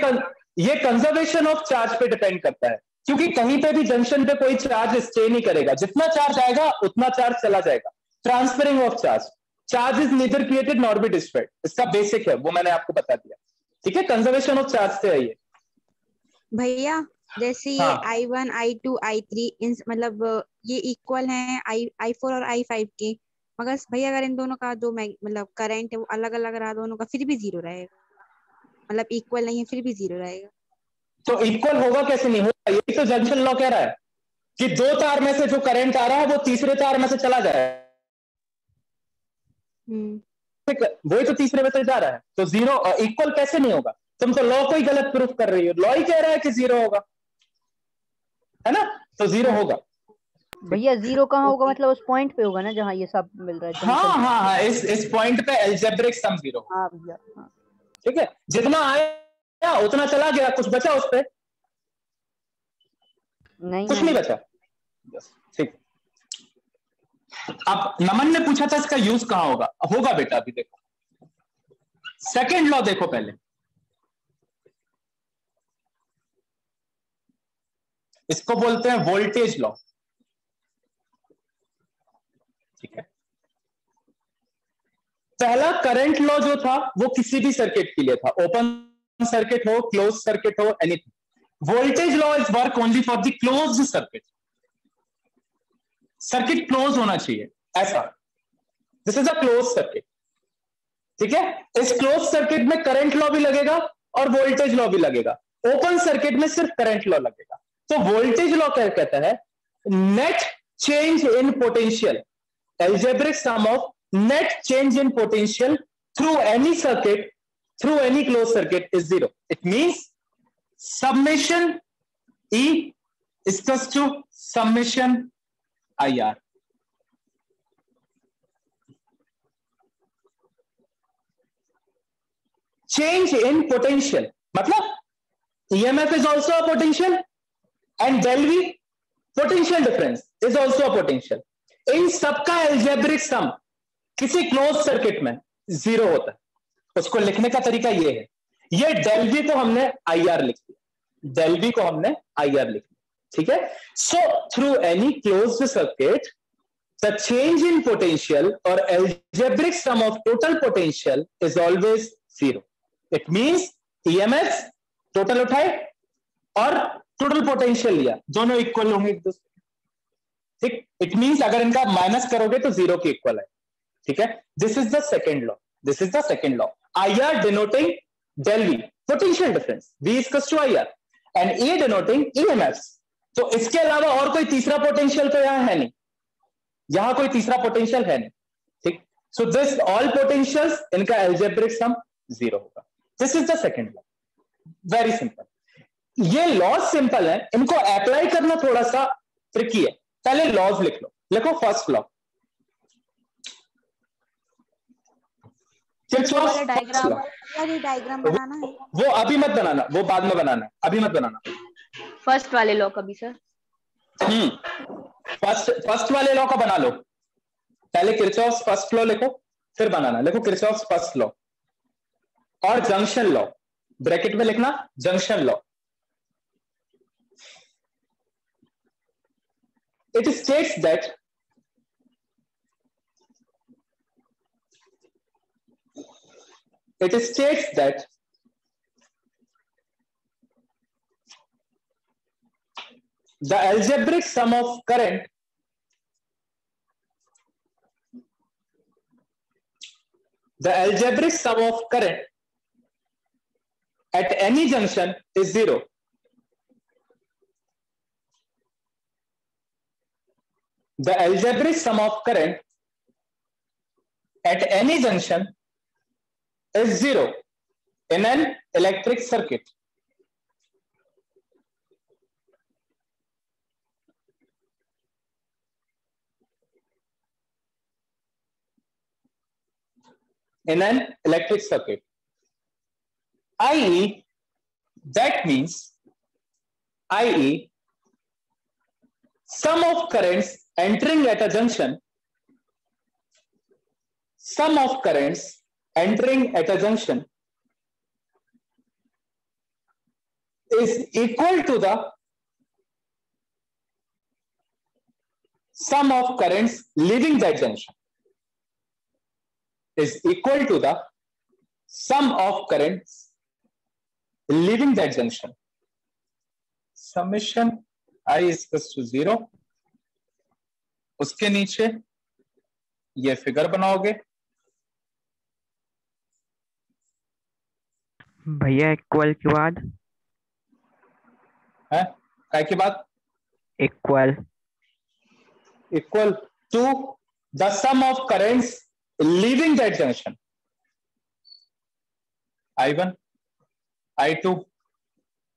all. ये conservation of charge पे depend करता है, क्योंकि कहीं पे भी जंक्शन पे कोई चार्ज स्टे नहीं करेगा, जितना चार्ज आएगा उतना चार्ज चला जाएगा। Transferring of charge is neither created nor be destroyed, इसका बेसिक है, वो मैंने आपको बता दिया। ठीक है, कंजर्वेशन ऑफ चार्ज से है ये। भैया जैसे ये I1 I2 I3 मतलब ये इक्वल हैं I4 और I5 के, मगर भैया अगर इन दोनों का जो मतलब करंट है वो अलग अलग रहा दोनों का, फिर भी 0 रहेगा, मतलब इक्वल नहीं है फिर भी 0 रहेगा। तो इक्वल होगा कैसे नहीं होगा, यही तो जंक्शन लॉ कह रहा है कि 2 तार में से जो करंट आ रहा है वो तीसरे तार में से चला जाएगा, वही तो तीसरे में से जा रहा है, तो 0 इक्वल कैसे नहीं होगा। तुम तो लॉ को ही गलत प्रूफ कर रही हो, लॉ ही कह रहा है कि 0 होगा, है ना, तो 0 होगा। भैया 0 कहाँ होगा, मतलब उस पॉइंट पे होगा ना जहाँ ये सब मिल रहा है। हाँ, इस पॉइंट पे एल्जेब्रिक सम 0 होगा। हाँ भैया, ठीक है, जितना आया उतना चला गया, कुछ बचा उस पे कुछ नहीं बचा। ठीक, अब नमन ने पूछा था इसका यूज कहां होगा बेटा, अभी देखो सेकंड लॉ देखो पहले, इसको बोलते हैं वोल्टेज लॉ। ठीक है, पहला करंट लॉ जो था वो किसी भी सर्किट के लिए था, ओपन सर्किट हो, क्लोज सर्किट हो, anything. Voltage law is work only for the closed circuit, circuit close होना चाहिए ऐसा, this is a close circuit. ठीक है, इस क्लोज सर्किट में करंट लॉ भी लगेगा और वोल्टेज लॉ भी लगेगा, ओपन सर्किट में सिर्फ करंट लॉ लगेगा। तो वोल्टेज लॉ क्या कहता है, net change in potential, algebraic sum of net change in potential through any circuit, through any closed circuit is 0. It means summation E is equals to summation IR. Change in potential, मतलब EMF is also a potential and del V potential difference is also a potential. इन सबका algebraic sum किसी closed circuit में 0 होता है। उसको लिखने का तरीका ये है, ये डेल वी को हमने IR लिख दिया, del V को हमने IR लिख लिया, ठीक है। So through any closed circuit the change in potential or algebraic sum of total potential is always 0. It means EMF total उठाए और total potential लिया, दोनों इक्वल होंगे एक दूसरे, ठीक। इट मींस अगर इनका माइनस करोगे तो 0 के इक्वल है, ठीक है। This is the second law, this is the second law. IR denoting del V potential difference, V is equals to IR and E denoting EMF। तो इसके अलावा और कोई तीसरा पोटेंशियल तो यहां है नहीं, यहां कोई तीसरा पोटेंशियल है नहीं, ठीक। सो दिस ऑल पोटेंशियल्स इनका एल्जेब्रिक सम 0 होगा। This is the second law, very simple. ये लॉज सिंपल है, इनको अप्लाई करना थोड़ा सा ट्रिकी है। पहले लॉज लिख लो, लिखो फर्स्ट लॉ, डायग्राम बनाना है, वो अभी मत बनाना, वो बाद में बनाना है, अभी मत बनाना। फर्स्ट वाले लॉ का भी सर, फर्स्ट वाले लॉ का बना लो, पहले किरचॉफ्स फर्स्ट लॉ लिखो, फिर बनाना। लिखो किरचॉफ्स फर्स्ट लॉ और जंक्शन लॉ, ब्रैकेट में लिखना junction law. It states that the algebraic sum of current at any junction is 0. The algebraic sum of current at any junction is 0 in an electric circuit. In an electric circuit, i.e. that means sum of currents entering at a junction is equal to the sum of currents leaving that junction, is equal to the sum of currents leaving that junction. Summation I is equals to 0. उसके नीचे ये figure बनाओगे भैया, equal के बाद है, काय के बाद equal to the sum of currents leaving that junction, I1, I2,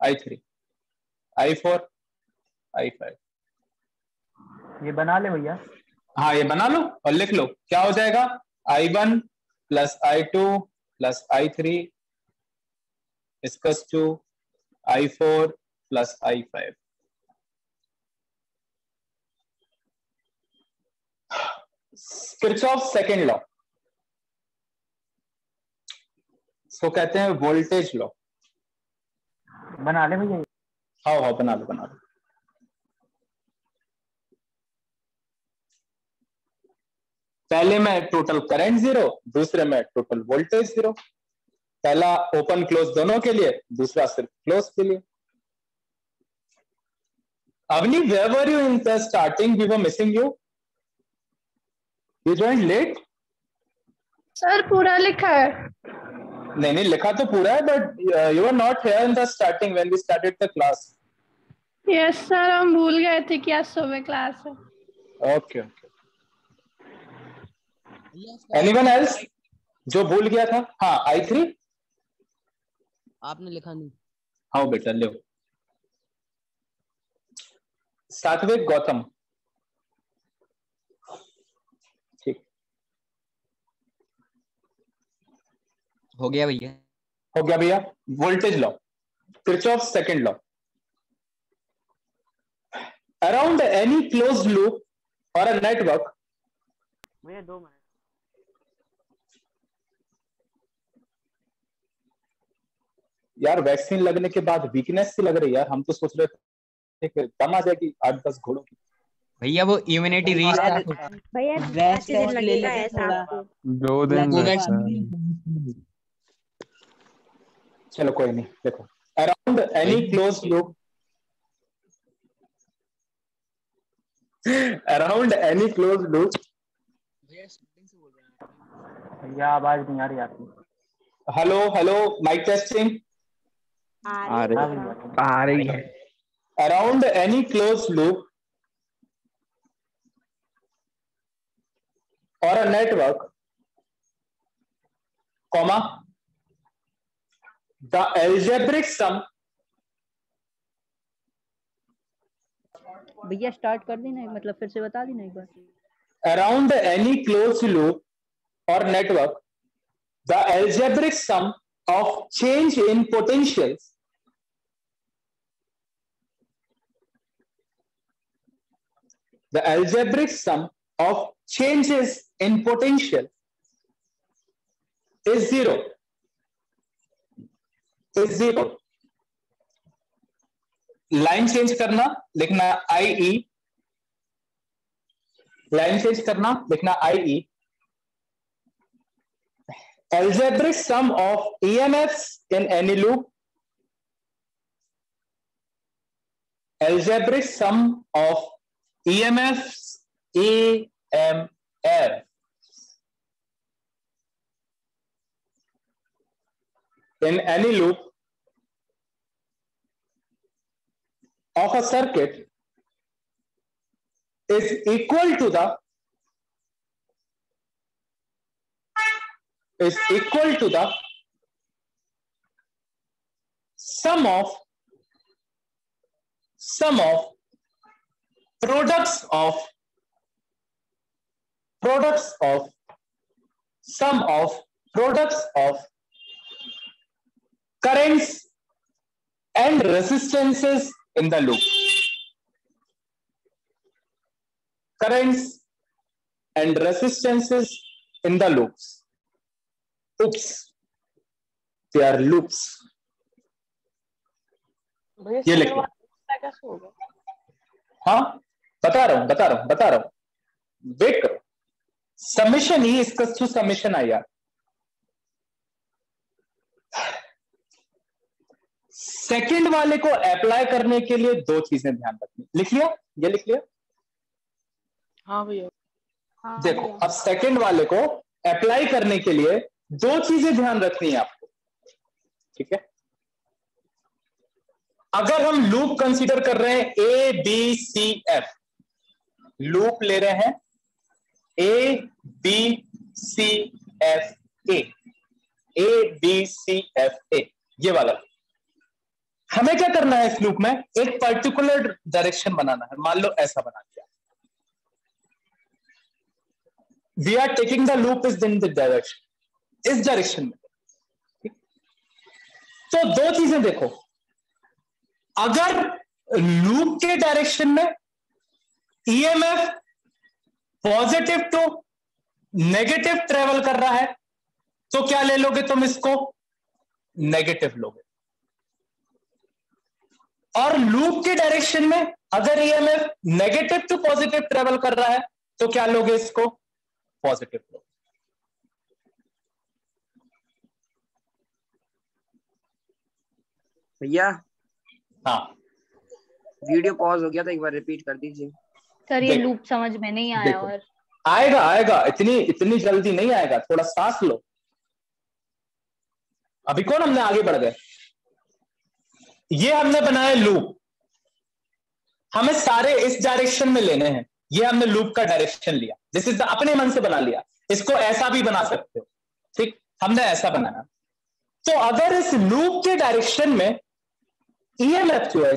I3, I4, I5। ये बना ले भैया। हाँ, ये बना लो और लिख लो, क्या हो जाएगा I1 plus I2 plus I3 equals to I4 plus I5। Kirchhoff second law, इसको कहते हैं वोल्टेज लॉ। बना ले भैया। हाँ बना लो। पहले में टोटल करंट 0, दूसरे में टोटल वोल्टेज 0। पहला ओपन क्लोज दोनों के लिए, दूसरा सिर्फ क्लोज के लिए। Avni, where were you in the starting? We were missing you. You joined late? Sir पूरा लिखा है। नहीं लिखा तो पूरा है, but you were not here in the starting when we started the class. Yes sir, हम भूल गए थे कि आज सुबह क्लास है। ओके। एनीवन एल्स जो भूल गया था? हाँ, I3 आपने लिखा नहीं। हाँ बेटा, लो। सात्विक गौतम, ठीक हो गया भैया। हो गया भैया। Voltage law, Kirchhoff second law. Around any closed loop और अ नेटवर्क, भैया 2 मिनट। यार वैक्सीन लगने के बाद वीकनेस सी लग रही है यार, हम तो सोच रहे थे कि दम आ जाएगी 8-10 घोड़ों की। भैया वो इम्यूनिटी रीस्टार्ट भैया 5 दिन लगेगा ऐसा आपको। 2 दिन लगता है। चलो कोई नहीं, देखो around any close loop, around any close loop. भैया आवाज नहीं आ रही आपकी। Hello hello, mike testing. आ रही है। Around any close loop or a network, comma, the algebraic sum। भैया स्टार्ट कर दी ना, मतलब फिर से बता दी ना एक बार। Around any closed loop or network, the algebraic sum of change in potentials of changes in potential is zero. Line change करना, लिखना IE, लाइन चेंज करना, लिखना IE। algebraic sum of EMFs in any loop, algebraic sum of EMFs, EMF in any loop of a circuit is equal to the sum of products of currents and resistances in the loop. Currents and resistances in the loops. Oops, they are loops. ये लिखिए। कैसे होगा? हाँ बता रहा हूं, wait करो। Summation ही इसका टू समेशन आया। सेकंड वाले को अप्लाई करने के लिए 2 चीजें ध्यान रखनी। लिख लिया? ये लिख लिया? हाँ भैया। देखो अब सेकंड वाले को अप्लाई करने के लिए 2 चीजें ध्यान रखनी है आपको, ठीक है? अगर हम लूप कंसीडर कर रहे हैं ABCF, लूप ले रहे हैं ABCFA, ये वाला। हमें क्या करना है इस लूप में? एक पर्टिकुलर डायरेक्शन बनाना है। मान लो ऐसा बना दिया। We are taking the loop is in the direction, इस डायरेक्शन में। तो 2 चीजें देखो, अगर लूप के डायरेक्शन में EMF positive to negative travel कर रहा है तो क्या ले लोगे तुम? इसको नेगेटिव लोगे। और लूप के डायरेक्शन में अगर EMF negative to positive travel कर रहा है तो क्या लोगे? इसको पॉजिटिव लोगे। भैया हाँ, वीडियो पॉज हो गया था, एक बार रिपीट कर दीजिए। सर ये लूप समझ में नहीं आया। और आएगा, इतनी जल्दी नहीं आएगा, थोड़ा सांस लो। अभी कौन हमने आगे बढ़ गए? ये हमने बनाया लूप, हमें सारे इस डायरेक्शन में लेने हैं। ये हमने लूप का डायरेक्शन लिया, दिस इज अपने मन से बना लिया। इसको ऐसा भी बना सकते हो, ठीक? हमने ऐसा बनाया। तो अगर इस लूप के डायरेक्शन में EMF जो है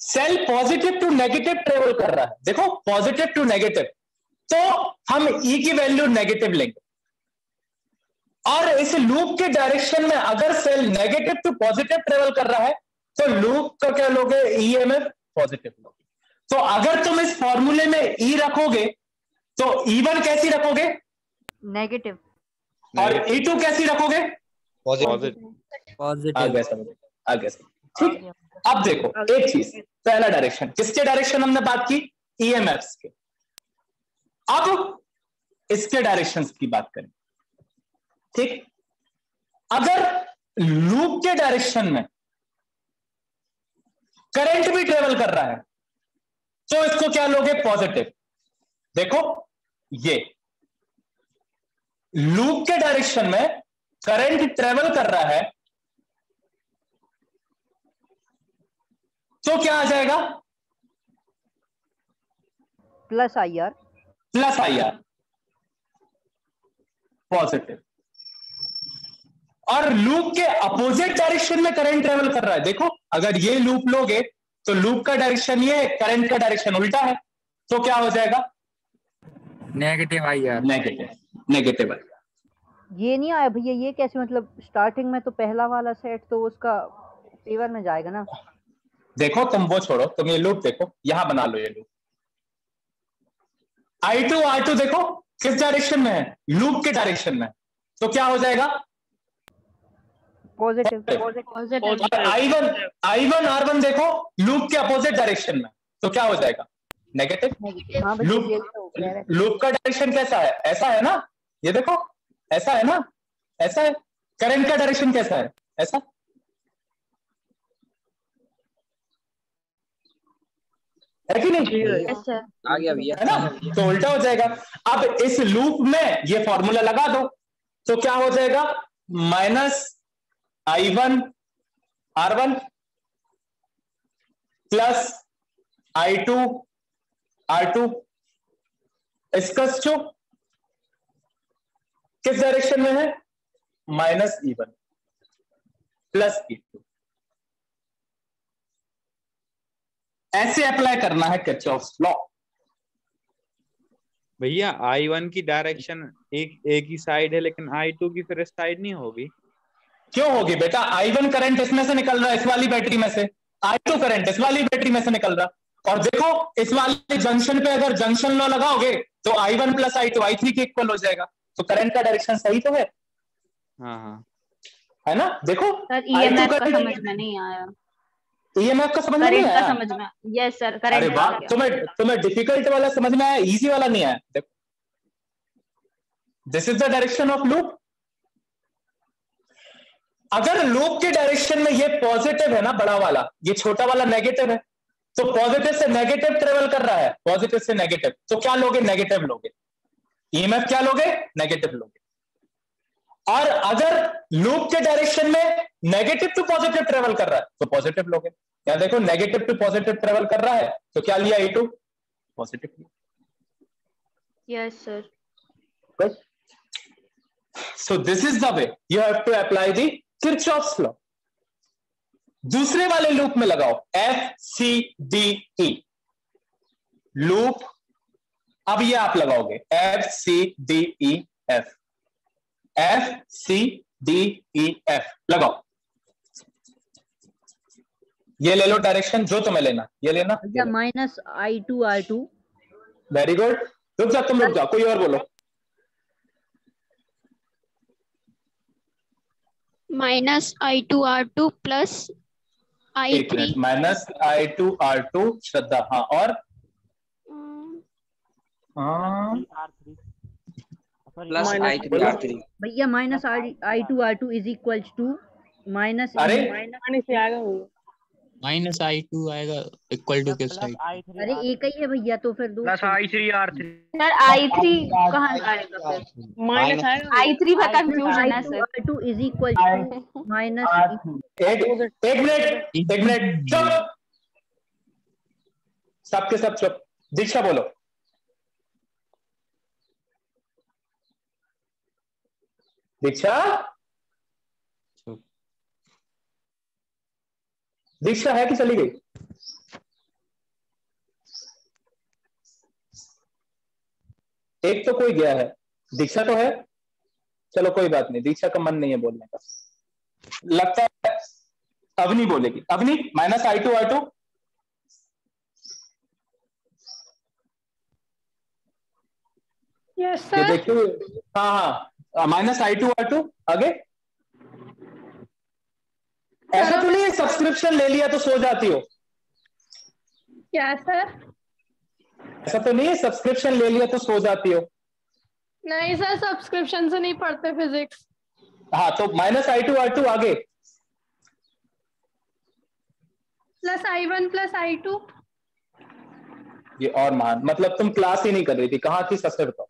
cell positive to negative travel कर रहा है, देखो पॉजिटिव टू नेगेटिव, तो हम E की वैल्यू नेगेटिव लेंगे। और इस लूप के डायरेक्शन में अगर cell negative to positive travel कर रहा है तो लूप का क्या लोगे? EMF पॉजिटिव लोगे। तो अगर तुम इस फॉर्मूले में E रखोगे तो E1 कैसी रखोगे? नेगेटिव। और E2 कैसी रखोगे? पॉजिटिव आ गया समझ, आ गया समझ। ठीक, अब देखो एक चीज, पहला डायरेक्शन किसके डायरेक्शन हमने बात की, ईएमएफ्स के। अब इसके डायरेक्शंस की बात करें। ठीक, अगर लूप के डायरेक्शन में करंट भी ट्रेवल कर रहा है तो इसको क्या लोगे, पॉजिटिव। देखो ये लूप के डायरेक्शन में करंट ट्रेवल कर रहा है तो क्या आ जाएगा, plus IR, plus IR, positive. और लूप के अपोजिट डायरेक्शन में करंट ट्रेवल कर रहा है। देखो अगर ये लूप लोगे तो लूप का डायरेक्शन ये है, करंट का डायरेक्शन उल्टा है, तो क्या हो जाएगा, नेगेटिव IR, नेगेटिव IR। ये नहीं आया भैया, ये कैसे, मतलब स्टार्टिंग में तो पहला वाला सेट तो उसका फेवर में जाएगा ना। देखो तुम वो छोड़ो, तुम ये लूप देखो, यहां बना लो ये लूप। I2 R2 देखो किस डायरेक्शन में है, लूप के डायरेक्शन में, तो क्या हो जाएगा, पॉजिटिव। I1 R1 देखो लूप के अपोजिट डायरेक्शन में, तो क्या हो जाएगा, नेगेटिव। लूप का डायरेक्शन कैसा है, ऐसा है ना, ये देखो ऐसा है ना, ऐसा है। करंट का डायरेक्शन कैसा है, ऐसा। है कि नहीं, आ गया भैया, है ना, तो उल्टा हो जाएगा। अब इस लूप में ये फॉर्मूला लगा दो, तो क्या हो जाएगा, minus I1 R1 plus I2 R2 इसकस टू किस डायरेक्शन में है, माइनस E1 प्लस E2। ऐसे अप्लाई करना है किरचॉफ्स लॉ। भैया I1 की डायरेक्शन एक ही साइड है, लेकिन I2 की फिर साइड नहीं होगी। क्यों होगी बेटा, I1 करंट इसमें से निकल रहा है, इस वाली बैटरी में से, I2 करंट इस वाली बैटरी में से निकल रहा। और देखो इस वाले जंक्शन पे अगर जंक्शन लॉ लगाओगे तो I1 प्लस I2 I3 के इक्वल हो जाएगा, तो करंट का डायरेक्शन सही तो है। हाँ, है ना, देखो ईएमएफ का समझ में नहीं आया, ईएमएफ का समझ में नहीं आया, समझ में, यस सर, करंट। अरे वाह, तुम्हें डिफिकल्ट वाला समझ में आया, इजी वाला नहीं आया। देखो this is the direction of loop. अगर लूप के डायरेक्शन में ये पॉजिटिव है ना, बड़ा वाला, ये छोटा वाला नेगेटिव है, तो पॉजिटिव से नेगेटिव ट्रेवल कर रहा है, पॉजिटिव से नेगेटिव, तो क्या लोगे, नेगेटिव लोगे। ईएमएफ क्या लोगे, नेगेटिव लोगे। और अगर लूप के डायरेक्शन में नेगेटिव टू पॉजिटिव ट्रेवल कर रहा है तो पॉजिटिव लोगे। या देखो नेगेटिव टू पॉजिटिव ट्रेवल कर रहा है तो क्या लिया, E2 positive. Yes sir. Good. So this is the way you have to apply the Kirchhoff's law. दूसरे वाले लूप में लगाओ, FCDE लूप। अब ये आप लगाओगे FCDEF, FCDEF लगाओ। ये ले लो डायरेक्शन, जो तुम्हें लेना ये लेना। Minus I2 R2। Very good, रुक जाओ, तुम रुक जाओ, कोई और बोलो। Minus I2 R2 plus I3 minus I2 R2 श्रद्धा, हाँ, और प्लस I3 R3 भैया, minus I2 R2 is equal to minus, अरे माइनस I2 आएगा इक्वल टू किस साइड, अरे एक ही है भैया, तो फिर दो plus I3 R3। Sir I3 कहाँ आएगा फिर, माइनस I3 का कंफ्यूजन है sir. I2 is equal to minus. एक मिनट चुप, सबके सब चुप। दीक्षा बोलो। दीक्षा, दीक्षा है कि चली गई? एक तो कोई गया है, दीक्षा तो है, चलो कोई बात नहीं, दीक्षा का मन नहीं है बोलने का, लगता है अवनी बोलेगी। Avni, minus I2 R2। Yes ये सर। देखिए, हाँ, माइनस I2 R2 आगे। ऐसा तो नहीं है सब्सक्रिप्शन ले लिया तो सो जाती हो? क्या सर? ऐसा तो नहीं है सब्सक्रिप्शन ले लिया तो सो जाती हो? नहीं सर, सब्सक्रिप्शन से नहीं पढ़ते फिजिक्स। हाँ तो -I2 R2 आगे +I1 +I2। ये और मान, मतलब तुम क्लास ही नहीं कर रही थी, कहाँ थी सबसे बताओ?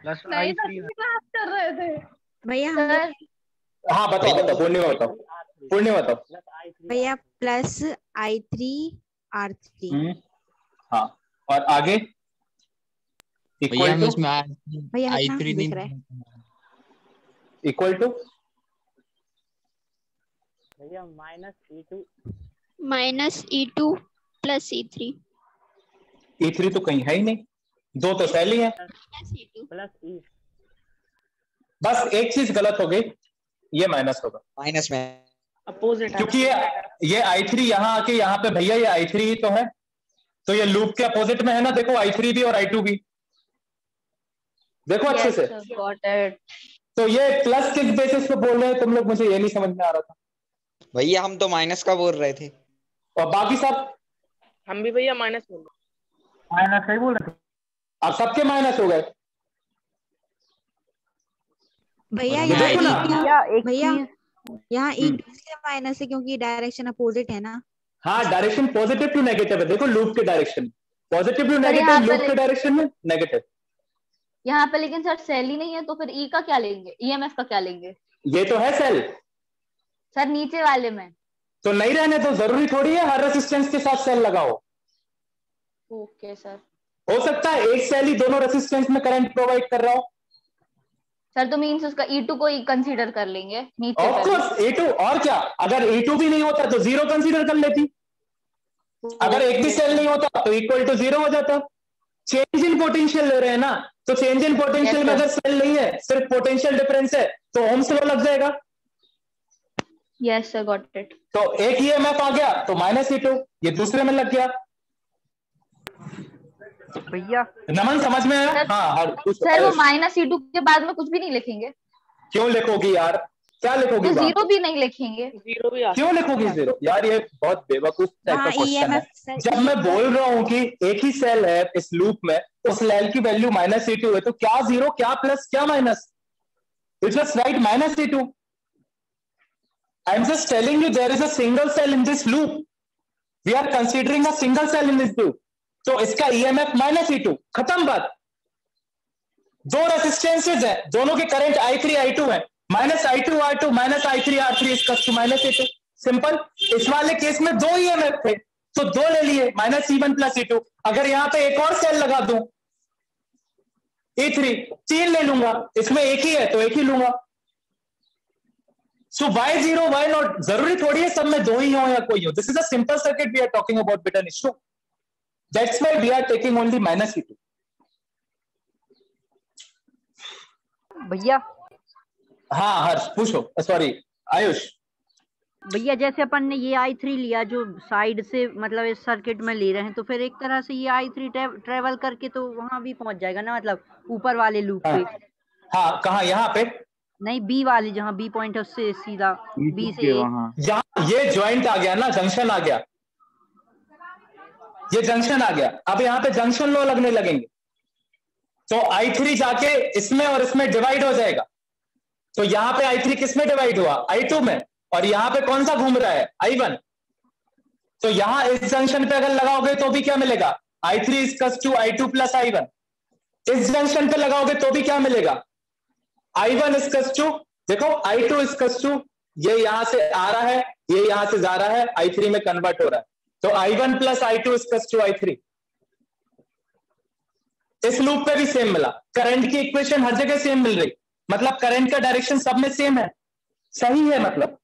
नहीं सर, क्लास कर रहे थे भैया। हाँ बताओ पूर्णिमा बताओ। भैया +I3 R3। हाँ और आगे भैया इक्वल टू इसमें भैया I3 दिख नहीं रहा है। इक्वल टू भैया -E2 -E2 + E3। E3 तो कहीं है ही नहीं, दो तो सेल ही है। +E। बस एक चीज गलत हो गई, ये माइनस होगा, माइनस में अपोजिट, क्योंकि ये I3 यहाँ आके यहाँ पे भैया ये I3 ही तो है, तो ये लूप के अपोजिट में है ना। देखो I3 भी और I2 भी, देखो अच्छे से। तो ये प्लस किस बेसिस पे बोल रहे हैं तुम लोग, मुझे ये नहीं समझ में आ रहा था। भैया हम तो माइनस का बोल रहे थे। और बाकी सब? हम भी भैया माइनस बोल रहे, माइनस सही बोल रहे थे। अब सबके माइनस हो गए भैया। यहाँ E2 इसलिए माइनस है क्योंकि डायरेक्शन अपोजिट है ना। हाँ डायरेक्शन पॉजिटिव टू नेगेटिव है, देखो लूप के direction positive to negative, loop के डायरेक्शन में नेगेटिव। यहाँ पे लेकिन सर सेल ही नहीं है, तो फिर ई का क्या लेंगे, ईएमएफ का क्या लेंगे? ये तो है सेल सर नीचे वाले में तो नहीं रहने तो जरूरी थोड़ी है हर रेसिस्टेंस के साथ सेल लगाओ। Okay sir. हो सकता है एक सेल ही दोनों रेसिस्टेंस में करंट प्रोवाइड कर रहा हो। सर तो मींस उसका E2 को ही कंसीडर कर लेंगे नीचे। ऑफ कोर्स E2, और क्या, अगर E2 भी नहीं होता तो 0 कंसीडर कर लेती। अगर एक भी सेल नहीं होता तो इक्वल टू 0 हो जाता। चेंज इन पोटेंशियल ले रहे हैं ना, तो चेंज इन पोटेंशियल में अगर सेल नहीं है, सिर्फ पोटेंशियल डिफरेंस है, तो ओम्स लॉ लग जाएगा। Yes sir, got it. तो एक ईएमएफ आ गया तो -E2, ये दूसरे में लग गया। भैया नमन समझ में आया? हाँ सर वो -E2 के बाद में कुछ भी नहीं लिखेंगे? क्यों लिखोगी यार, क्या लिखोगी? तो 0 भी नहीं लिखेंगे? क्यों लिखोगी 0? यार ये बहुत बेवकूफ टाइप का क्वेश्चन है। जब मैं बोल रहा हूँ कि एक ही सेल है इस लूप में, उस सेल की वैल्यू -E2 है, तो क्या 0 क्या प्लस क्या minus? You just write -E2। I am just telling you there is a single cell in this loop, we are considering a single cell in this loop, तो इसका EMF -E2, खत्म बात। दो रेसिस्टेंसेज है, दोनों के current I3 I2 है, -I2 R2 -I3 R3 इसका -E2, सिंपल। इस वाले केस में दो ईएमएफ थे तो दो ले लिए, -E1 + E2। अगर यहां पे एक और सेल लगा दूं E3, 3 ले लूंगा, इसमें एक ही है तो एक ही लूंगा। सो why 0 why not, जरूरी थोड़ी है सब में दो ही हो या कोई हो। This is a simple circuit we are talking about bit an issue, that's why we are taking only -E2। भैया हाँ हर्ष पूछो, सॉरी आयुष। भैया जैसे अपन ने ये I3 लिया जो साइड से, मतलब इस सर्किट में ले रहे हैं, तो फिर एक तरह से ये I3 ट्रेवल करके तो वहां भी पहुंच जाएगा ना, मतलब ऊपर वाले लूप पे। हाँ कहाँ, यहाँ पे नहीं, बी वाली जहाँ बी पॉइंट है उससे सीधा बी से यहाँ ये ज्वाइंट आ गया ना, जंक्शन आ गया, ये जंक्शन आ गया। अब यहाँ पे जंक्शन लॉ लगने लगेंगे तो I3 जाके इसमें और इसमें डिवाइड हो जाएगा। तो यहाँ पे I3 किस में डिवाइड हुआ? I2 में। और यहाँ पे कौन सा घूम रहा है? I1। तो यहाँ इस जंक्शन पे अगर लगाओगे तो भी क्या मिलेगा? I3 = I2 + I1। इस जंक्शन पे लगाओगे तो भी क्या मिलेगा? I1 = देखो I2 = ये यहां से आ रहा है, ये यहां से जा रहा है, I3 में कन्वर्ट हो रहा है, तो I1 + I2 = I3। इस लूप पे भी सेम मिला। करंट की इक्वेशन हर जगह सेम मिल रही, मतलब करंट का डायरेक्शन सब में सेम है, सही है, मतलब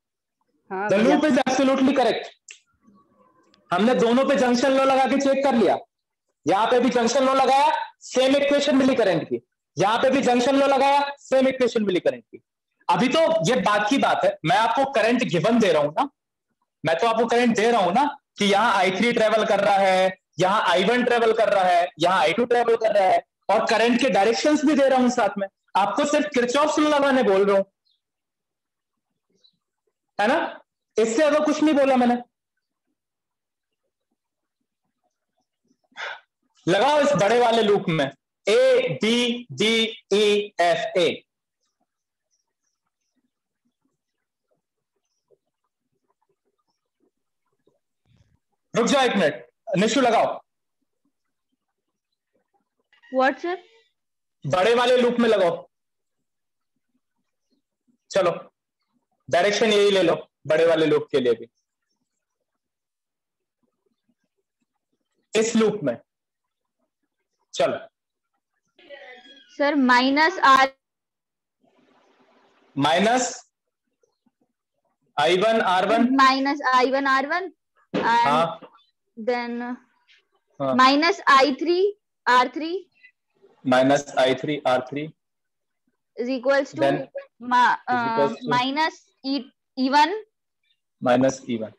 the loop is absolutely correct. हमने दोनों पे जंक्शन लॉ लगा के चेक कर लिया, यहां पे भी जंक्शन लॉ लगाया, सेम इक्वेशन मिली करंट की, यहां पे भी जंक्शन लॉ लगाया, सेम इक्वेशन मिली करंट की। अभी तो ये बात की बात है, मैं आपको करंट गिवन दे रहा हूं ना, मैं तो आपको करंट दे रहा हूं ना कि यहाँ I3 ट्रेवल कर रहा है, यहाँ I1 ट्रेवल कर रहा है, यहाँ I2 ट्रेवल कर रहा है, और करंट के डायरेक्शंस भी दे रहा हूं साथ में। आपको सिर्फ किरचॉफ्स लॉ लगाने बोल रहा हूं, है ना। इससे ज्यादा कुछ नहीं बोला मैंने। लगाओ इस बड़े वाले लूप में A B D E F A। रुक जाओ एक मिनट, निशु लगाओ। What sir? बड़े वाले लूप में लगाओ। चलो डायरेक्शन यही ले लो बड़े वाले लूप के लिए भी। इस लूप में चलो sir minus R I1 R1 minus I1 R1 हाँ देन हाँ minus I3 R3 minus I3 R3 is equals to then equals to minus E1 minus E1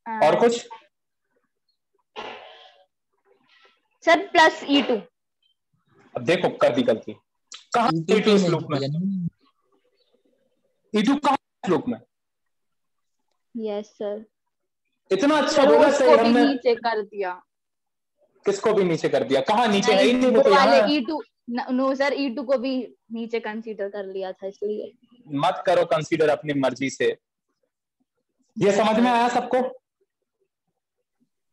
और कुछ सर प्लस E2। अब देखो कर दी गलती। कहाँ E2 इस लूप में? E2 कहाँ इस लूप में? Yes sir. इतना अच्छा बोला सही हमने। नीचे कर दिया। किसको भी नीचे कर दिया? कहाँ नीचे है ही नहीं, वो तो यहाँ है। E2 नो सर E2 को भी नीचे कंसीडर कर लिया था इसलिए। मत करो कंसीडर अपनी मर्जी से। ये समझ में आया सबको?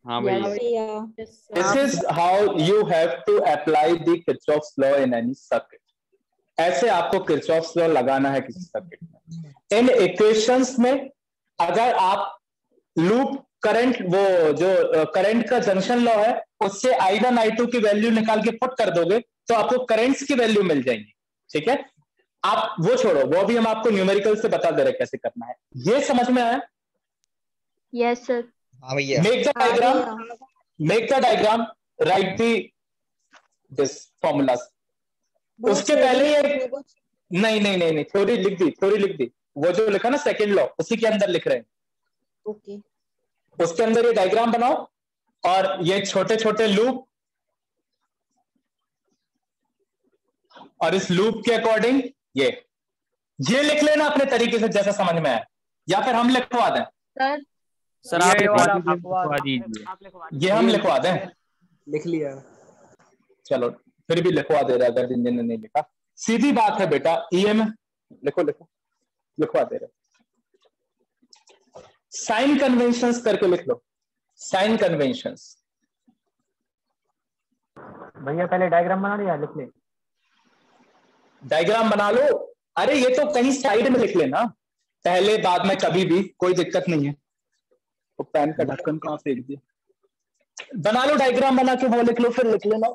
हाँ भैया। This is how you have to apply the Kirchhoff's law in any circuit। ऐसे आपको Kirchhoff's law लगाना है किसी सर्किट में। इन इक्वेशंस में अगर आप लूप करंट, वो जो करंट का जंक्शन लॉ है, उससे I1 I2 की वैल्यू निकाल के पुट कर दोगे तो आपको करंट्स की वैल्यू मिल जाएंगी। ठीक है, आप वो छोड़ो, वो भी हम आपको न्यूमेरिकल से बता दे रहे कैसे करना है। ये समझ में आया? Yes sir. Make the diagram, write this formulas। उसके पहले ये नहीं थ्योरी लिख दी। वो जो लिखा ना सेकंड लॉ, उसी के अंदर लिख रहे हैं। ओके। उसके अंदर ये डायग्राम बनाओ और ये छोटे छोटे लूप, और इस लूप के अकॉर्डिंग ये लिख लेना अपने तरीके से जैसा समझ में आए, या फिर हम लिखवा दें? सर आप लिखवा दीजिए। ये हम लिखवा दें? लिख लिया। चलो फिर भी लिखवा दे रहा है, अगर जिन ने नहीं लिखा। सीधी बात है बेटा, EM लिखवा दे रहे। साइन कन्वेंशंस करके लिख लो, साइन कन्वेंशंस। भैया पहले डायग्राम बना लिया, लिख ले। डायग्राम बना लो। अरे ये तो कहीं साइड में लिख लेना, पहले बाद में कभी भी, कोई दिक्कत नहीं है। तो पेन का ढक्कन कहाँ फेंक दिया? बना लो डायग्राम, बना के वो लिख लो, फिर लिख लेना।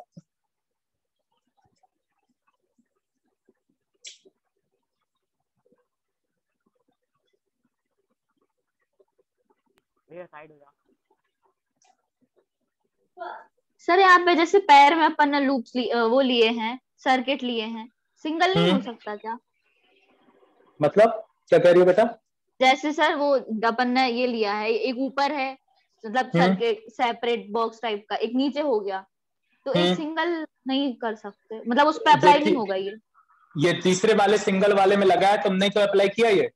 सर यहाँ पे जैसे पैर में अपन ने लूप्स वो लिए हैं, सर्किट लिए हैं, सिंगल नहीं हो सकता क्या? मतलब क्या कह रही हो बेटा? जैसे सर वो अपन ने ये लिया है, एक ऊपर है मतलब सर्किट सेपरेट बॉक्स टाइप का, एक नीचे हो गया, तो एक सिंगल नहीं कर सकते, मतलब उस पर अप्लाई नहीं होगा ये तीसरे वाले सिंगल वाले में लगा है, तुमने तो अप्लाई किया ये?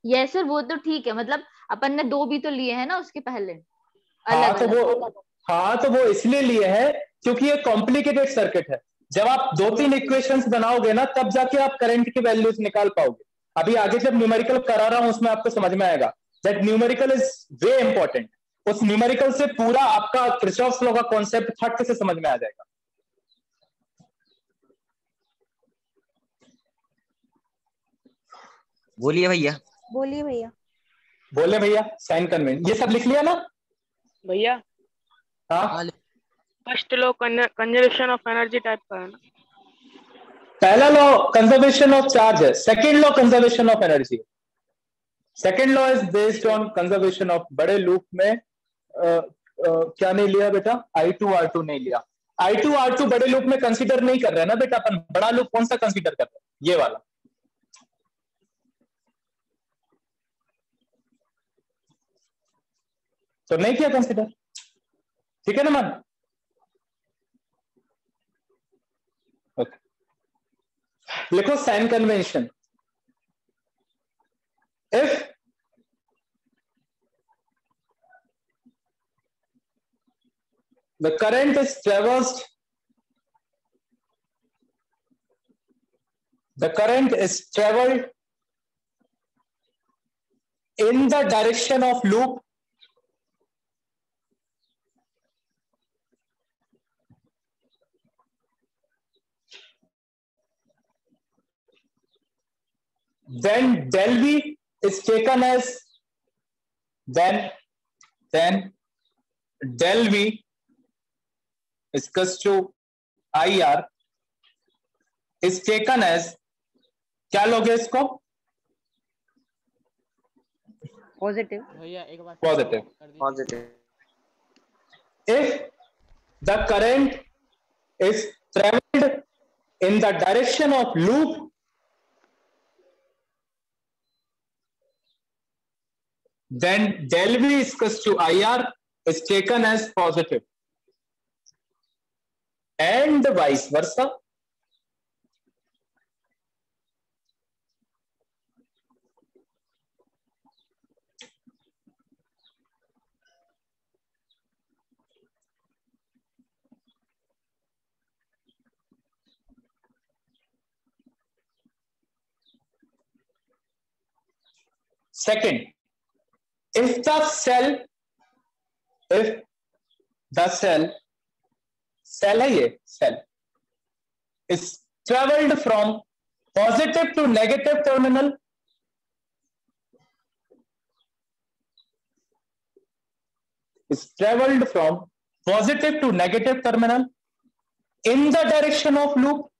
यस सर, वो तो ठीक है, मतलब अपन ने दो भी तो लिए हैं ना उसके पहले हाँ तो वो इसलिए लिए है क्योंकि ये कॉम्प्लिकेटेड सर्किट है। जब आप 2-3 इक्वेशंस बनाओगे ना, तब जाके आप करंट की वैल्यूज निकाल पाओगे। अभी आगे जब न्यूमेरिकल करा रहा हूं उसमें आपको समझ में आएगा that numerical is way important. उस न्यूमेरिकल से पूरा आपका किरचॉफ्स लॉ का कॉन्सेप्ट फट से समझ में आ जाएगा। बोलिए भैया। बोले भैया, साइन कन्वेंशन ये सब लिख लिया ना भैया? हाँ, first law conservation of energy type का है ना? पहला लॉ कंजर्वेशन ऑफ चार्ज है, second law conservation of energy. Second law is based on conservation of बड़े लूप में क्या नहीं लिया बेटा? I2 R2 नहीं लिया। I2 R2 बड़े लूप में कंसीडर नहीं कर रहे ना बेटा अपन। बड़ा लूप कौन सा कंसीडर कर रहे हैं? ये वाला। तो नहीं किया कंसीडर, ठीक है ना मन? ओके, लिखो sign convention. if the current is traversed, the current is traveled in the direction of loop, then del V is taken as then del V is equals to IR is taken as, क्या लोगे इसको? Positive. भैया एक बार positive. If the current is traveled in the direction of loop, then del V is equals to IR is taken as positive, and vice versa. Second, if the cell है ये cell is traveled from positive to negative terminal, is traveled from positive to negative terminal in the direction of loop,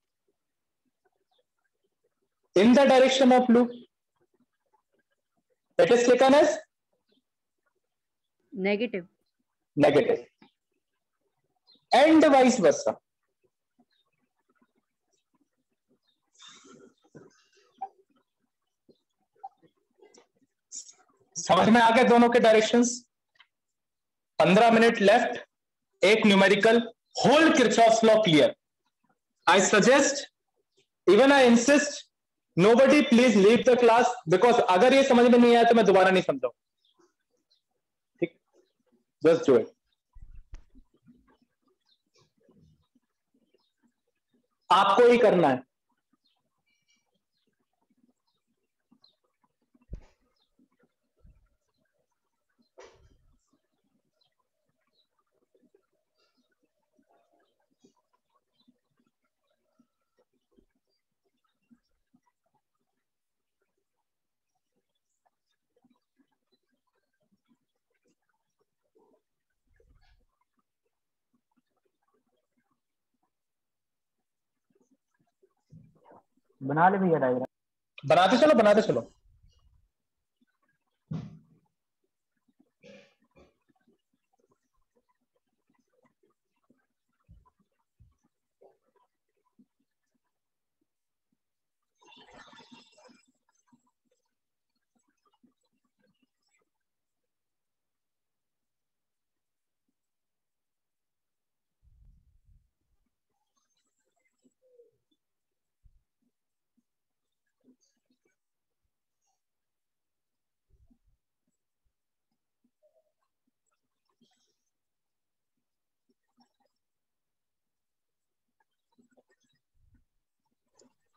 it is taken as negative. and vice versa. समझ में आ गए दोनों के directions? 15 minute left, एक numerical, whole Kirchhoff's law clear. I suggest, even I insist, nobody please leave the class, because अगर ये समझ में नहीं आया तो मैं दोबारा नहीं समझाऊं. ठीक, just do it. आपको ही करना है. बना ले भैया डायग्राम। बनाते चलो।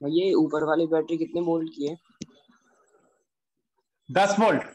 ये ऊपर वाली बैटरी कितने वोल्ट की है? 10 वोल्ट।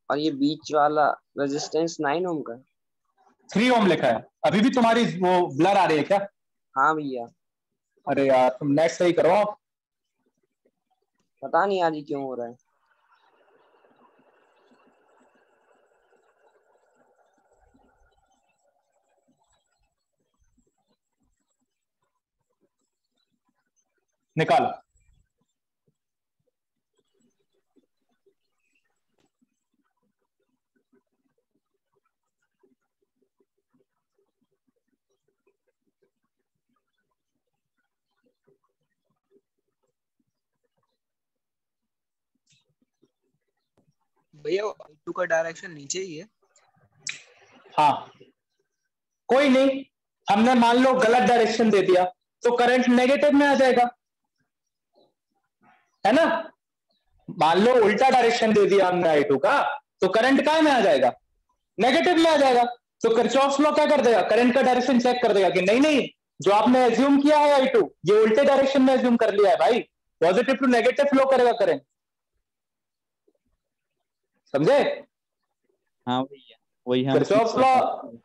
और ये बीच वाला रेजिस्टेंस 9 ओम का? 3 ओम लिखा है। अभी भी तुम्हारी वो ब्लर आ रही है क्या? हाँ भैया। अरे यार तुम नेट सही करो। पता नहीं आज क्यों हो रहा है। निकालो। भैया I2 का डायरेक्शन नीचे ही है। हाँ, कोई नहीं, हमने मान लो गलत डायरेक्शन दे दिया तो करंट नेगेटिव में आ जाएगा, है ना। मान लो उल्टा डायरेक्शन दे दिया हमने I2 का, तो करंट कहां में आ जाएगा, नेगेटिव में आ जाएगा। तो किरचॉफ्स लॉ क्या कर देगा, करंट का डायरेक्शन चेक कर देगा कि नहीं नहीं, जो आपने एज्यूम किया है I2 ये उल्टे डायरेक्शन में एज्यूम कर लिया है भाई, पॉजिटिव टू नेगेटिव फ्लो करेगा करंट, समझे। हाँ भैया, वही हम किरचॉफ्स लॉ,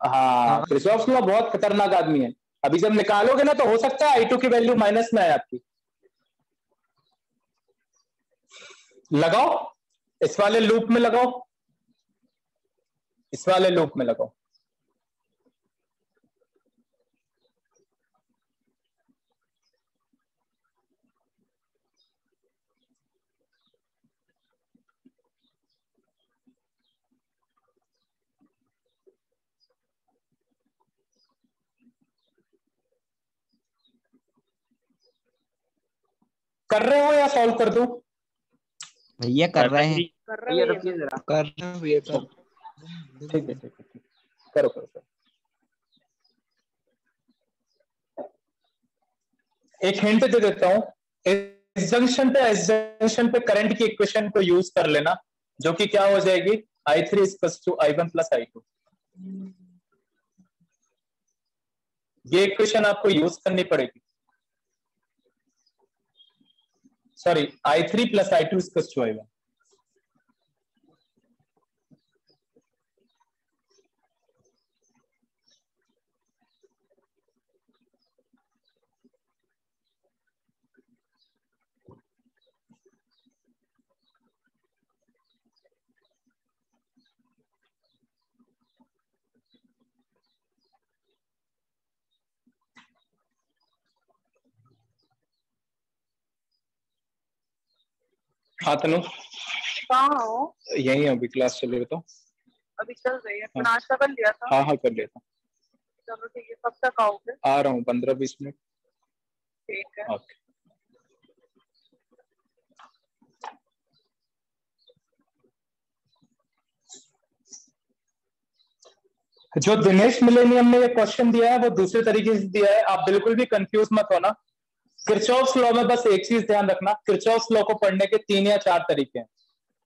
हाँ किरचॉफ्स लॉ बहुत खतरनाक आदमी है। अभी जब निकालोगे ना तो हो सकता है I2 की वैल्यू माइनस में आए आपकी। लगाओ, इस वाले लूप में लगाओ, इस वाले लूप में लगाओ। कर रहे हो या सॉल्व कर दूं? भैया कर रहे हैं। भैया रुकिए जरा। कर रहे हैं भैया कर। ठीक है ठीक है, करो करो करो। एक हिंट दे देता हूं, इस जंक्शन पे करंट की इक्वेशन को यूज कर लेना, जो कि क्या हो जाएगी, I3 = I1 + I2। ये इक्वेशन आपको यूज करनी पड़ेगी। Sorry, I3 + I2 = I1। हाँ तनु, कहाँ हो? यही है, अभी क्लास चल रही है। तो अभी चल रही है। हाँ। नाश्ता कर लिया था? हाँ कर लिया था। चलो ठीक है, कब तक आओगे? आ रहा हूँ 15-20 मिनट। ठीक है। ओके। जो दिनेश मिलेनियम ने ये क्वेश्चन दिया है वो दूसरे तरीके से दिया है, आप बिल्कुल भी कंफ्यूज मत होना। किरचॉफ्स लॉ में बस एक चीज ध्यान रखना, किरचॉफ्स लॉ को पढ़ने के 3 या 4 तरीके हैं,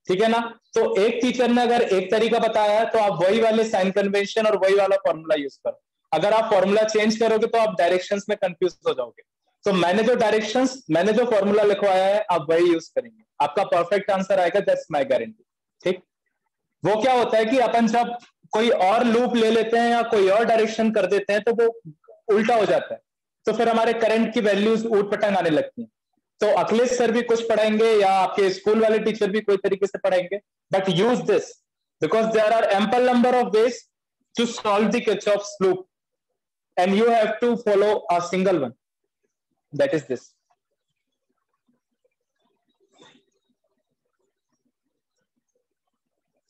ठीक है ना। तो एक टीचर ने अगर एक तरीका बताया है तो आप वही वाले साइन कन्वेंशन और वही वाला फॉर्मूला यूज करो। अगर आप फॉर्मूला चेंज करोगे तो आप डायरेक्शंस में कंफ्यूज हो जाओगे। तो मैंने जो फॉर्मूला लिखवाया है आप वही यूज करेंगे, आपका परफेक्ट आंसर आएगा, दैट्स माय गारंटी। ठीक, वो क्या होता है कि अपन जब कोई और लूप ले लेते हैं या कोई और डायरेक्शन कर देते हैं तो वो उल्टा हो जाता है, तो फिर हमारे करंट की वैल्यूज ऊट पटांग आने लगती हैं। तो अखिलेश सर भी कुछ पढ़ाएंगे या आपके स्कूल वाले टीचर भी कोई तरीके से पढ़ाएंगे, but use this because there are ample number of ways to solve the Kirchhoff's loop and you have to follow a single one, that is this.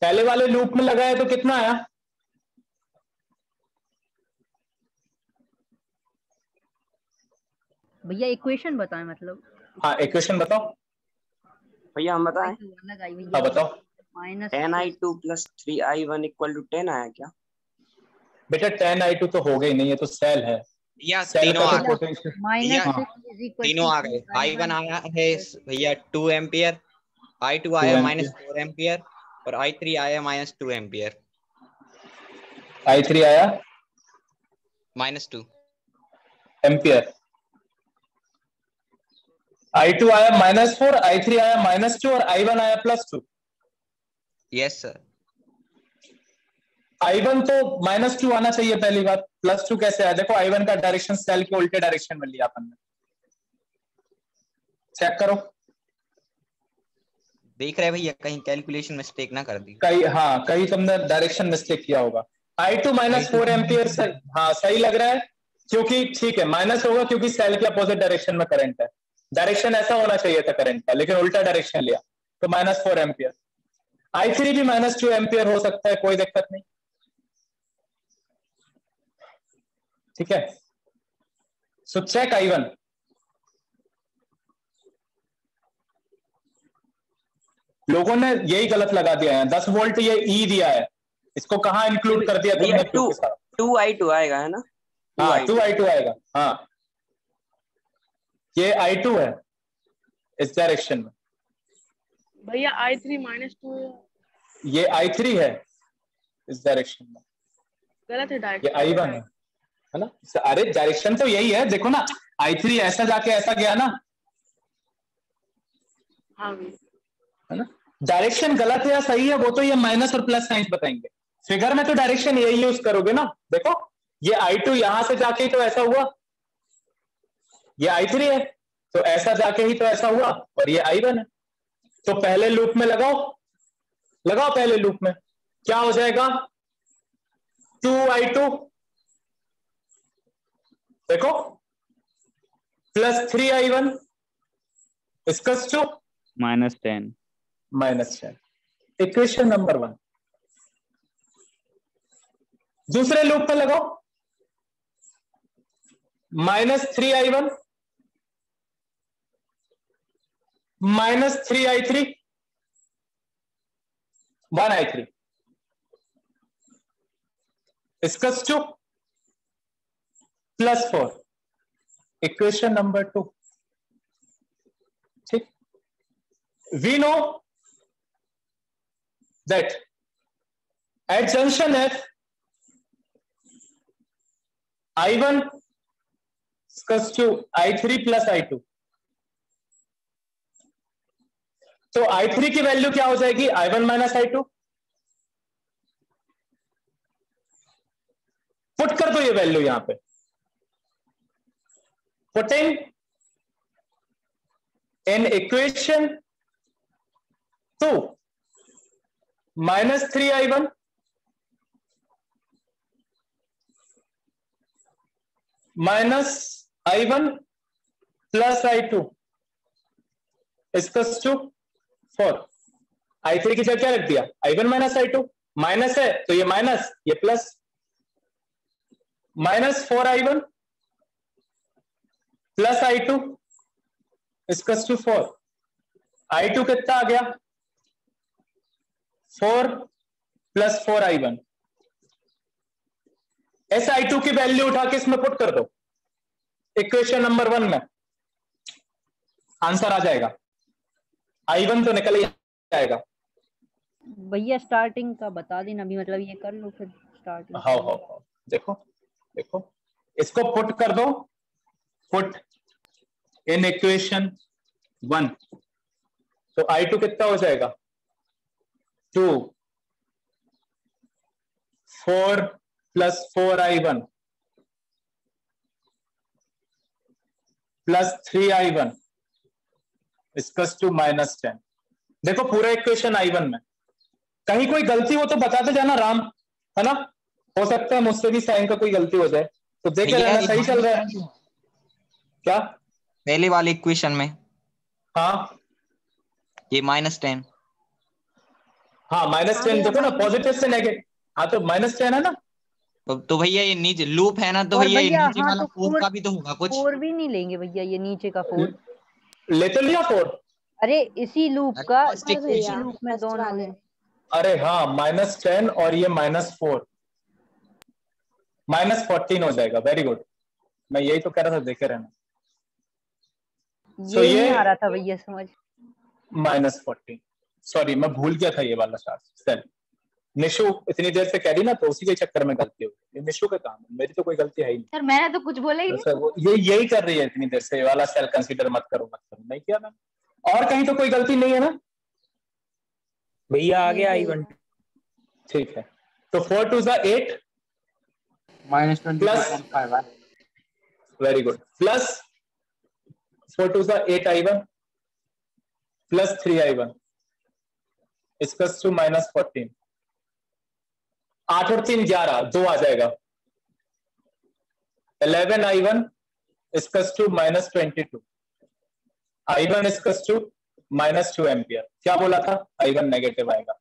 पहले वाले लूप में लगाया तो कितना आया? भैया इक्वेशन बताएं, मतलब हाँ इक्वेशन बताओ भैया, हम बताएं। हाँ बताओ। -10I2 + 3I1 = 10 आया क्या? बेटा 10I2 तो हो गई नहीं, ये तो सेल है। या सेल तीनों का आ तो गए पोटेंशियल भैया, तीनों आ गए। I1 आया है भैया 2 एम्पियर, I2 आया -4 एम्पियर और I3 आया -2 एम्पियर। I3 आया -2 एम्पियर, I2 आया -4, I3 आया -2 और I1 आया +2। Yes sir. I1 तो -2 आना चाहिए पहली बात, +2 कैसे आया? देखो I1 का डायरेक्शन सेल के उल्टे डायरेक्शन में लिया अपन ने, चेक करो। देख रहे भैया कहीं कैलकुलेशन मिस्टेक ना कर दी। कहीं तुमने डायरेक्शन मिस्टेक किया होगा। I2 -4 एम्पियर सही, हाँ सही लग रहा है, क्योंकि ठीक है माइनस होगा क्योंकि सेल के अपोजिट डायरेक्शन में करंट है। डायरेक्शन ऐसा होना चाहिए था करंट का, लेकिन उल्टा डायरेक्शन लिया तो -4 एम्पियर। I3 भी -2 एम्पियर हो सकता है, कोई दिक्कत नहीं, ठीक है। सो चेक I1, लोगों ने यही गलत लगा दिया है, 10 वोल्ट ये ई दिया है, इसको कहाँ इंक्लूड कर दिया तुमने? 2i2 आएगा है ना? हाँ 2i2 आएगा। हाँ ये i2 है इस डायरेक्शन में भैया i3 -2 ये i3 है इस डायरेक्शन में, गलत है डायरेक्शन, ये i1 है ना? अरे डायरेक्शन तो यही है, देखो ना i3 ऐसा जाके ऐसा गया ना, हाँ है ना? डायरेक्शन गलत है या सही है वो तो ये माइनस और प्लस साइंस बताएंगे, फिगर में तो डायरेक्शन यही यूज करोगे ना। देखो ये i2 यहां से जाके ही तो ऐसा हुआ, ये i3 है तो ऐसा जाके ही तो ऐसा हुआ, और ये i1 है। तो पहले लूप में लगाओ पहले लूप में, क्या हो जाएगा? 2i2 देखो प्लस 3i1 इसकस टू -10। Equation number 1। दूसरे लूप में लगाओ, -3i1 -3i3 1i3 इसकस to +4। Equation number 2। ठीक, we know that at junction F I1 is to I3 plus I2, तो I3 की वैल्यू क्या हो जाएगी? I1 minus I2। पुट कर दो ये वैल्यू यहां पे, putting in equation 2 -3i1 -i1 plus i2 इसकस टू 4। i3 की जगह क्या रख दिया? i1 माइनस i2, माइनस है तो ये माइनस, ये प्लस, -4i1 प्लस i2 इसकस टू 4। i2 कितना आ गया? 4 प्लस 4i1। इस i2 की वैल्यू उठा के इसमें पुट कर दो इक्वेशन नंबर 1 में, आंसर आ जाएगा। i1 तो निकल ही जाएगा। भैया स्टार्टिंग का बता देना अभी, मतलब ये कर लो फिर स्टार्टिंग। हाँ देखो इसको पुट कर दो, पुट इन इक्वेशन 1, तो i2 कितना हो जाएगा? 2 4 प्लस 4i1 प्लस 3i1 इसकस टू -10। देखो पूरा इक्वेशन i1 में, कहीं कोई गलती हो तो बताते जाना राम, है ना? हो सकता है मुझसे भी साइन का कोई गलती हो जाए, तो देखे रहना सही चल रहा है क्या पहले वाले इक्वेशन में। हाँ ये -10। हाँ -10 देखो ना, पॉजिटिव से नेगेटिव, हाँ तो -10 है ना। तो भैया ये नीचे लूप है ना, तो भैया ये नीचे वाला 4 का भी तो होगा कुछ। 4 भी नहीं लेंगे भैया, ये नीचे का 4 ले तो लिया 4। अरे इसी लूप का, इसी लूप में दोनों है। अरे हाँ -10 और ये -4, -14 हो जाएगा। वेरी गुड, मैं यही तो कह रहा था, देखे रहना। ये नहीं आ रहा था भैया समझ। -14, सॉरी मैं भूल गया था ये वाला सेल। निशु इतनी देर से कह रही ना, तो उसी के चक्कर में गलती हो गई। ये निशु का काम है, मेरी तो कोई गलती है ही नहीं। सर मैंने तो कुछ बोला ही नहीं। सर वो यही कर रही है इतनी देर से, ये वाला सेल कंसीडर मत करो नहीं किया मैंने। और कहीं तो कोई गलती नहीं है ना भैया? आ गया i1। ठीक है, तो 4 2 8 -20.5। Very good, plus 4 2 8i1 plus 3i1 इसकस टू -14। 8 और 3 11, 2 आ जाएगा। 11i1 इसकस टू -22। i1 इसकस टू -2 एम्पियर। क्या बोला था? i1 नेगेटिव आएगा,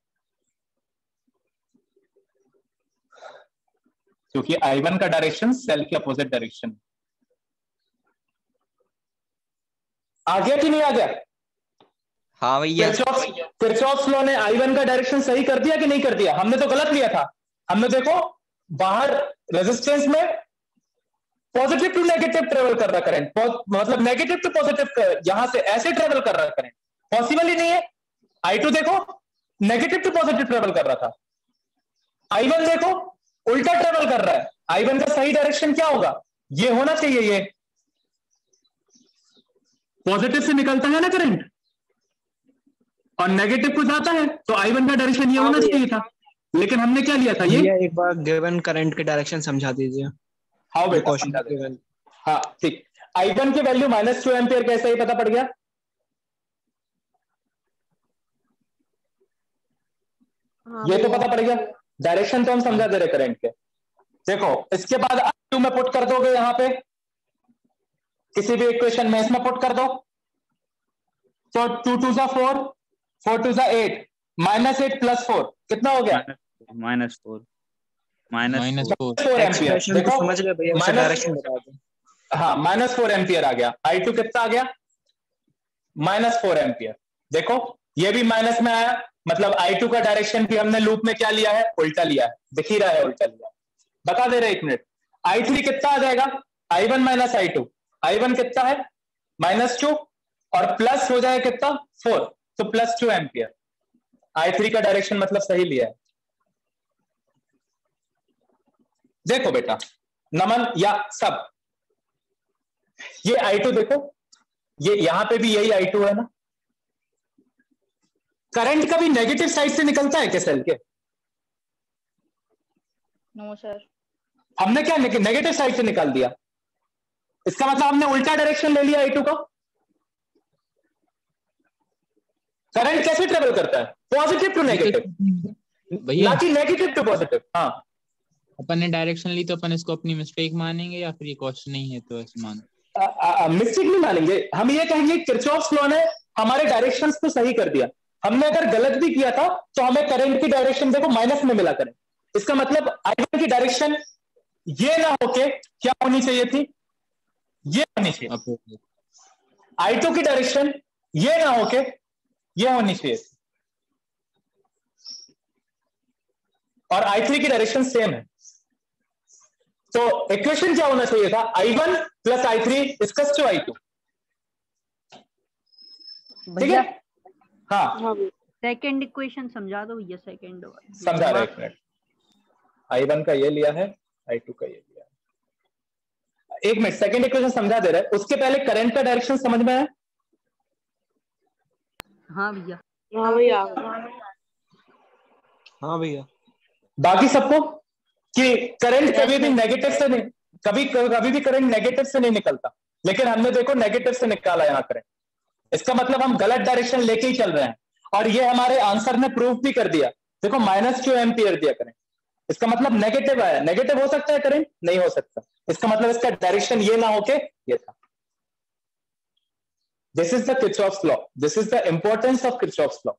क्योंकि i1 का डायरेक्शन सेल के अपोजिट डायरेक्शन। आ गया कि नहीं आ गया? हाँ भैया। किरचॉफ्स लॉ ने I1 का डायरेक्शन सही कर दिया कि नहीं कर दिया? हमने तो गलत लिया था। हमने देखो बाहर रेजिस्टेंस में पॉजिटिव टू नेगेटिव ट्रेवल कर रहा करंट, मतलब नेगेटिव टू पॉजिटिव, यहां से ऐसे ट्रेवल कर रहा करंट, पॉसिबल ही नहीं है। I2 देखो नेगेटिव टू पॉजिटिव ट्रेवल कर रहा था, I1 देखो उल्टा ट्रेवल कर रहा है। I1 का सही डायरेक्शन क्या होगा? ये होना चाहिए, ये पॉजिटिव से निकलता है ना करंट और नेगेटिव को जाता है, तो I1 का डायरेक्शन ये होना चाहिए था, लेकिन हमने क्या लिया था? ये एक बार गिवन करंट के डायरेक्शन समझा दीजिए। हाँ बेटा समझा दे। हाँ ठीक। I1 की वैल्यू -2 एम्पियर कैसे ही पता पड़ गया? ये तो पता पड़ गया, डायरेक्शन तो हम समझा दे रहे करंट के। देखो इसके बाद I2 में पुट कर दोगे, यहां पे किसी भी इक्वेशन में इसमें पुट कर दो, तो 2 2 जा 4, 4 2 जा 8, -8 + 4 कितना हो गया? -4 एम्पियर। देखो समझ गए भैया, उसका डायरेक्शन बता दो। हाँ -4 एम्पियर आ गया। I2 कितना आ गया? -4 एम्पियर। देखो ये भी माइनस में आया, मतलब I2 का डायरेक्शन भी हमने लूप में क्या लिया है? उल्टा लिया है, दिख ही रहा है उल्टा लिया है। बता दे रहे 1 मिनट। I3 कितना आ जाएगा? I1 - I2। I1 कितना है? -2 और प्लस हो जाए कितना? 4, तो +2 एम्पियर। I3 का डायरेक्शन मतलब सही लिया है। देखो बेटा नमन या सब, ये I2 देखो, ये यहां पे भी यही I2 है ना। करंट कभी नेगेटिव साइड से निकलता है क्या सेल के? No sir. हमने क्या नेगेटिव साइड से निकाल दिया, इसका मतलब हमने उल्टा डायरेक्शन ले लिया I2 का। करंट कैसे ट्रेवल करता है? पॉजिटिव टू नेगेटिव, ना कि नेगेटिव टू पॉजिटिव। हाँ अपन ने डायरेक्शन ली तो अपन इसको अपनी मिस्टेक मानेंगे या फिर ये क्वेश्चन नहीं है तो ऐसे मान? मिस्टेक नहीं मानेंगे, हम ये कहेंगे किरचॉफ्स लॉ ने हमारे डायरेक्शंस को सही कर दिया। हमने अगर गलत भी किया था तो हमें करंट की डायरेक्शन देखो माइनस में मिला करें, इसका मतलब I1 की डायरेक्शन ये ना होके क्या होनी चाहिए थी? ये होनी चाहिए। I2 की डायरेक्शन ये ना होके ये होनी चाहिए थी, और I3 की डायरेक्शन सेम है। तो इक्वेशन क्या होना चाहिए था? I1 + I3 = I2। ठीक है? हाँ सेकंड इक्वेशन समझा दो भैया। सेकंड समझा रहे, 1 मिनट। I1 का ये लिया है, I2 का ये लिया है। 1 मिनट, सेकंड इक्वेशन समझा दे रहे हैं, उसके पहले करंट का डायरेक्शन समझ में आया? हाँ भैया। हाँ भैया। हाँ भैया। बाकी सबको कि करंट कभी भी नेगेटिव से नहीं, कभी भी करंट नेगेटिव से नहीं निकलता, लेकिन हमने देखो नेगेटिव से निकाला यहाँ करंट, इसका मतलब हम गलत डायरेक्शन लेके ही चल रहे हैं, और ये हमारे आंसर ने प्रूव भी कर दिया। देखो -2 एम्पियर दिया करंट, इसका मतलब नेगेटिव आया। नेगेटिव हो सकता है करंट? नहीं हो सकता, इसका मतलब इसका डायरेक्शन ये ना होके ये था। This is the Kirchhoff's law, this is the importance of Kirchhoff's law.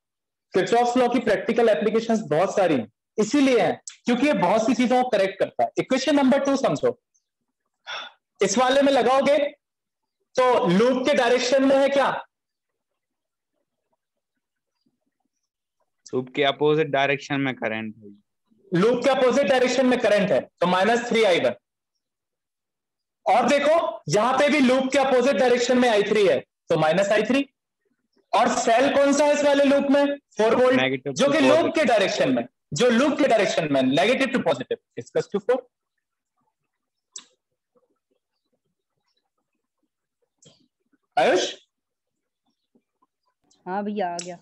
Kirchhoff's law की प्रैक्टिकल एप्लीकेशंस बहुत सारी हैं, इसीलिए है क्योंकि ये बहुत सी चीजों को करेक्ट करता है। इक्वेशन नंबर 2 समझो, इस वाले में लगाओगे तो लूप के डायरेक्शन में है क्या? लूप के अपोजिट डायरेक्शन में करंट है। लूप के अपोजिट डायरेक्शन में करंट है तो -3 I1, और देखो यहां पे भी लूप के अपोजिट डायरेक्शन में I3 है तो -I3, और सेल कौन सा है इस वाले लूप में? 4 वोल्ट, जो कि लूप के डायरेक्शन में, जो लूप के डायरेक्शन में नेगेटिव टू पॉजिटिव = 4। आयुष? हाँ भैया आ गया।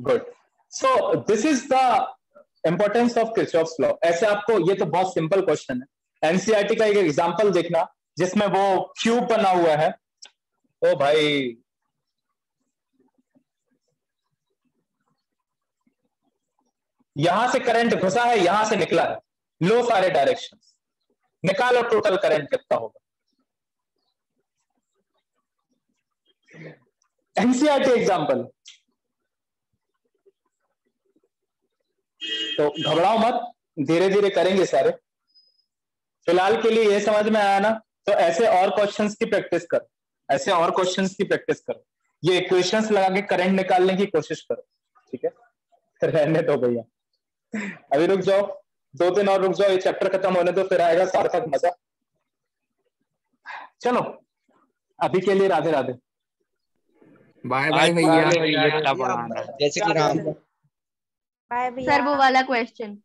Good. So this is the importance of Kirchhoff's law. ऐसे आपको, ये तो बहुत सिंपल क्वेश्चन है, एनसीईआरटी का एक एग्जांपल देखना जिसमें वो क्यूब बना हुआ है। ओ भाई यहां से करंट घुसा है, यहां से निकला है, लो सारे डायरेक्शंस, निकालो टोटल करंट कितना होगा। एनसीईआरटी एग्जांपल, तो घबराओ मत, धीरे धीरे करेंगे सारे। फिलहाल के लिए ये समझ में आया ना, तो ऐसे और क्वेश्चंस की प्रैक्टिस करो, ऐसे और क्वेश्चंस की प्रैक्टिस करो। ये इक्वेशंस लगा के करंट निकालने की कोशिश करो, ठीक है? रहने दो भैया, अभी रुक जाओ, 2 दिन और रुक जाओ, ये चैप्टर खत्म होने दो, फिर आएगा सार्थक मजा। चलो अभी के लिए राधे राधे, बाय बाय भैया। जय श्री राम। बाय भैया। सर वो वाला क्वेश्चन